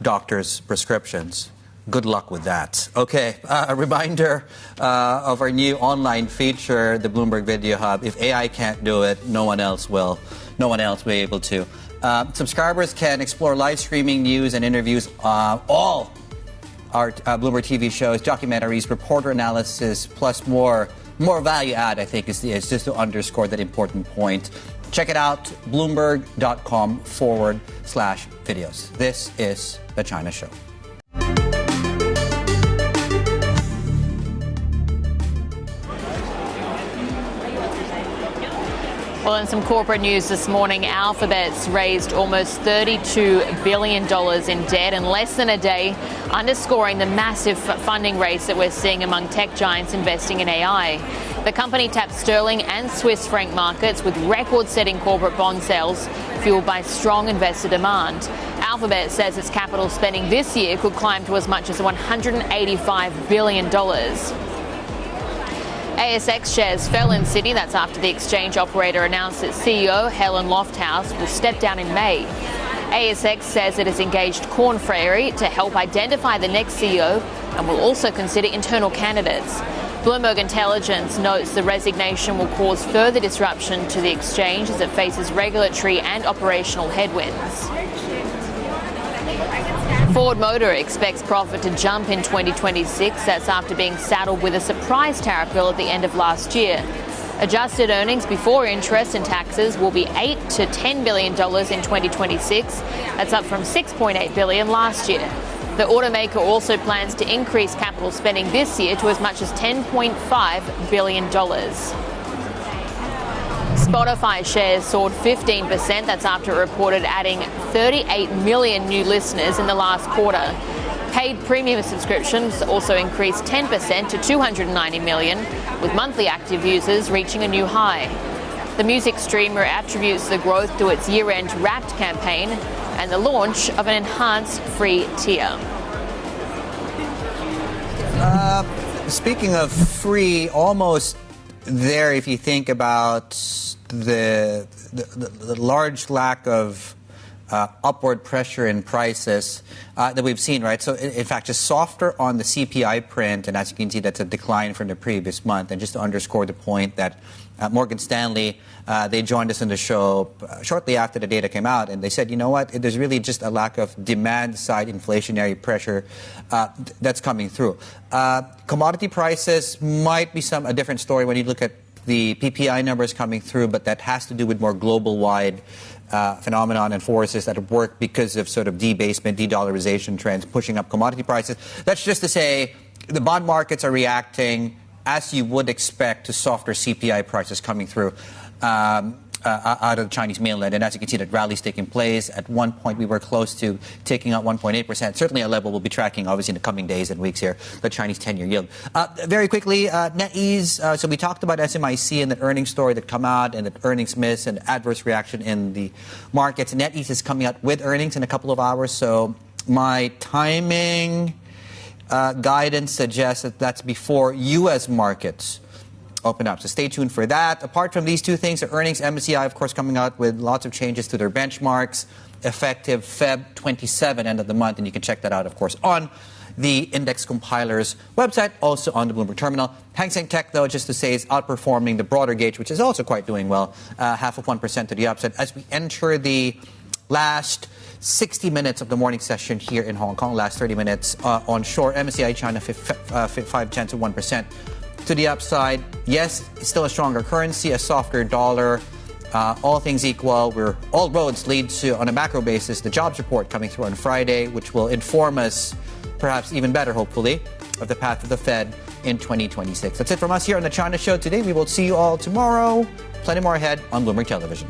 doctors' prescriptions. Good luck with that. Okay, a reminder of our new online feature, the Bloomberg Video Hub. If AI can't do it, no one else will. No one else will be able to. Subscribers can explore live streaming news and interviews, all our Bloomberg TV shows, documentaries, reporter analysis, plus more value add, I think, is just to underscore that important point. Check it out, bloomberg.com/videos. This is The China Show. Well, in some corporate news this morning, Alphabet's raised almost $32 billion in debt in less than a day, underscoring the massive funding race that we're seeing among tech giants investing in AI. The company tapped sterling and Swiss franc markets with record-setting corporate bond sales, fueled by strong investor demand. Alphabet says its capital spending this year could climb to as much as $185 billion. ASX shares fell in Sydney. That's after the exchange operator announced that CEO Helen Lofthouse will step down in May. ASX says it has engaged Korn Ferry to help identify the next CEO and will also consider internal candidates. Bloomberg Intelligence notes the resignation will cause further disruption to the exchange as it faces regulatory and operational headwinds. Ford Motor expects profit to jump in 2026. That's after being saddled with a surprise tariff bill at the end of last year. Adjusted earnings before interest and taxes will be $8 to $10 billion in 2026. That's up from $6.8 billion last year. The automaker also plans to increase capital spending this year to as much as $10.5 billion. Spotify shares soared 15%. That's after it reported adding 38 million new listeners in the last quarter. Paid premium subscriptions also increased 10% to 290 million, with monthly active users reaching a new high. The music streamer attributes the growth to its year-end Wrapped campaign and the launch of an enhanced free tier. Speaking of free, almost there if you think about the large lack of upward pressure in prices that we've seen, right? So, in fact, just softer on the CPI print, and as you can see, that's a decline from the previous month. And just to underscore the point that Morgan Stanley, they joined us in the show shortly after the data came out, and they said, you know what, there's really just a lack of demand-side inflationary pressure that's coming through. Commodity prices might be a different story when you look at the PPI numbers coming through, but that has to do with more global-wide phenomenon and forces that have worked because of sort of debasement, de-dollarization trends pushing up commodity prices. That's just to say the bond markets are reacting as you would expect to softer CPI prices coming through out of the Chinese mainland. And as you can see, that rally's taking place. At one point, we were close to taking out 1.8%. Certainly a level we'll be tracking, obviously, in the coming days and weeks here, the Chinese 10-year yield. Very quickly, NetEase. So we talked about SMIC and the earnings story that come out and the earnings miss and adverse reaction in the markets. NetEase is coming out with earnings in a couple of hours. So my timing guidance suggests that that's before U.S. markets open up. So stay tuned for that. Apart from these two things, the earnings, MSCI, of course, coming out with lots of changes to their benchmarks, effective Feb 27, end of the month. And you can check that out, of course, on the Index Compiler's website, also on the Bloomberg Terminal. Hang Seng Tech, though, just to say, is outperforming the broader gauge, which is also quite doing well, 0.5% to the upside. As we enter the last 60 minutes of the morning session here in Hong Kong, last 30 minutes onshore, MSCI China 5/10 to 1%. To the upside, yes, still a stronger currency, a softer dollar. All things equal, all roads lead to, on a macro basis, the jobs report coming through on Friday, which will inform us, perhaps even better, hopefully, of the path of the Fed in 2026. That's it from us here on the China Show today. We will see you all tomorrow. Plenty more ahead on Bloomberg Television.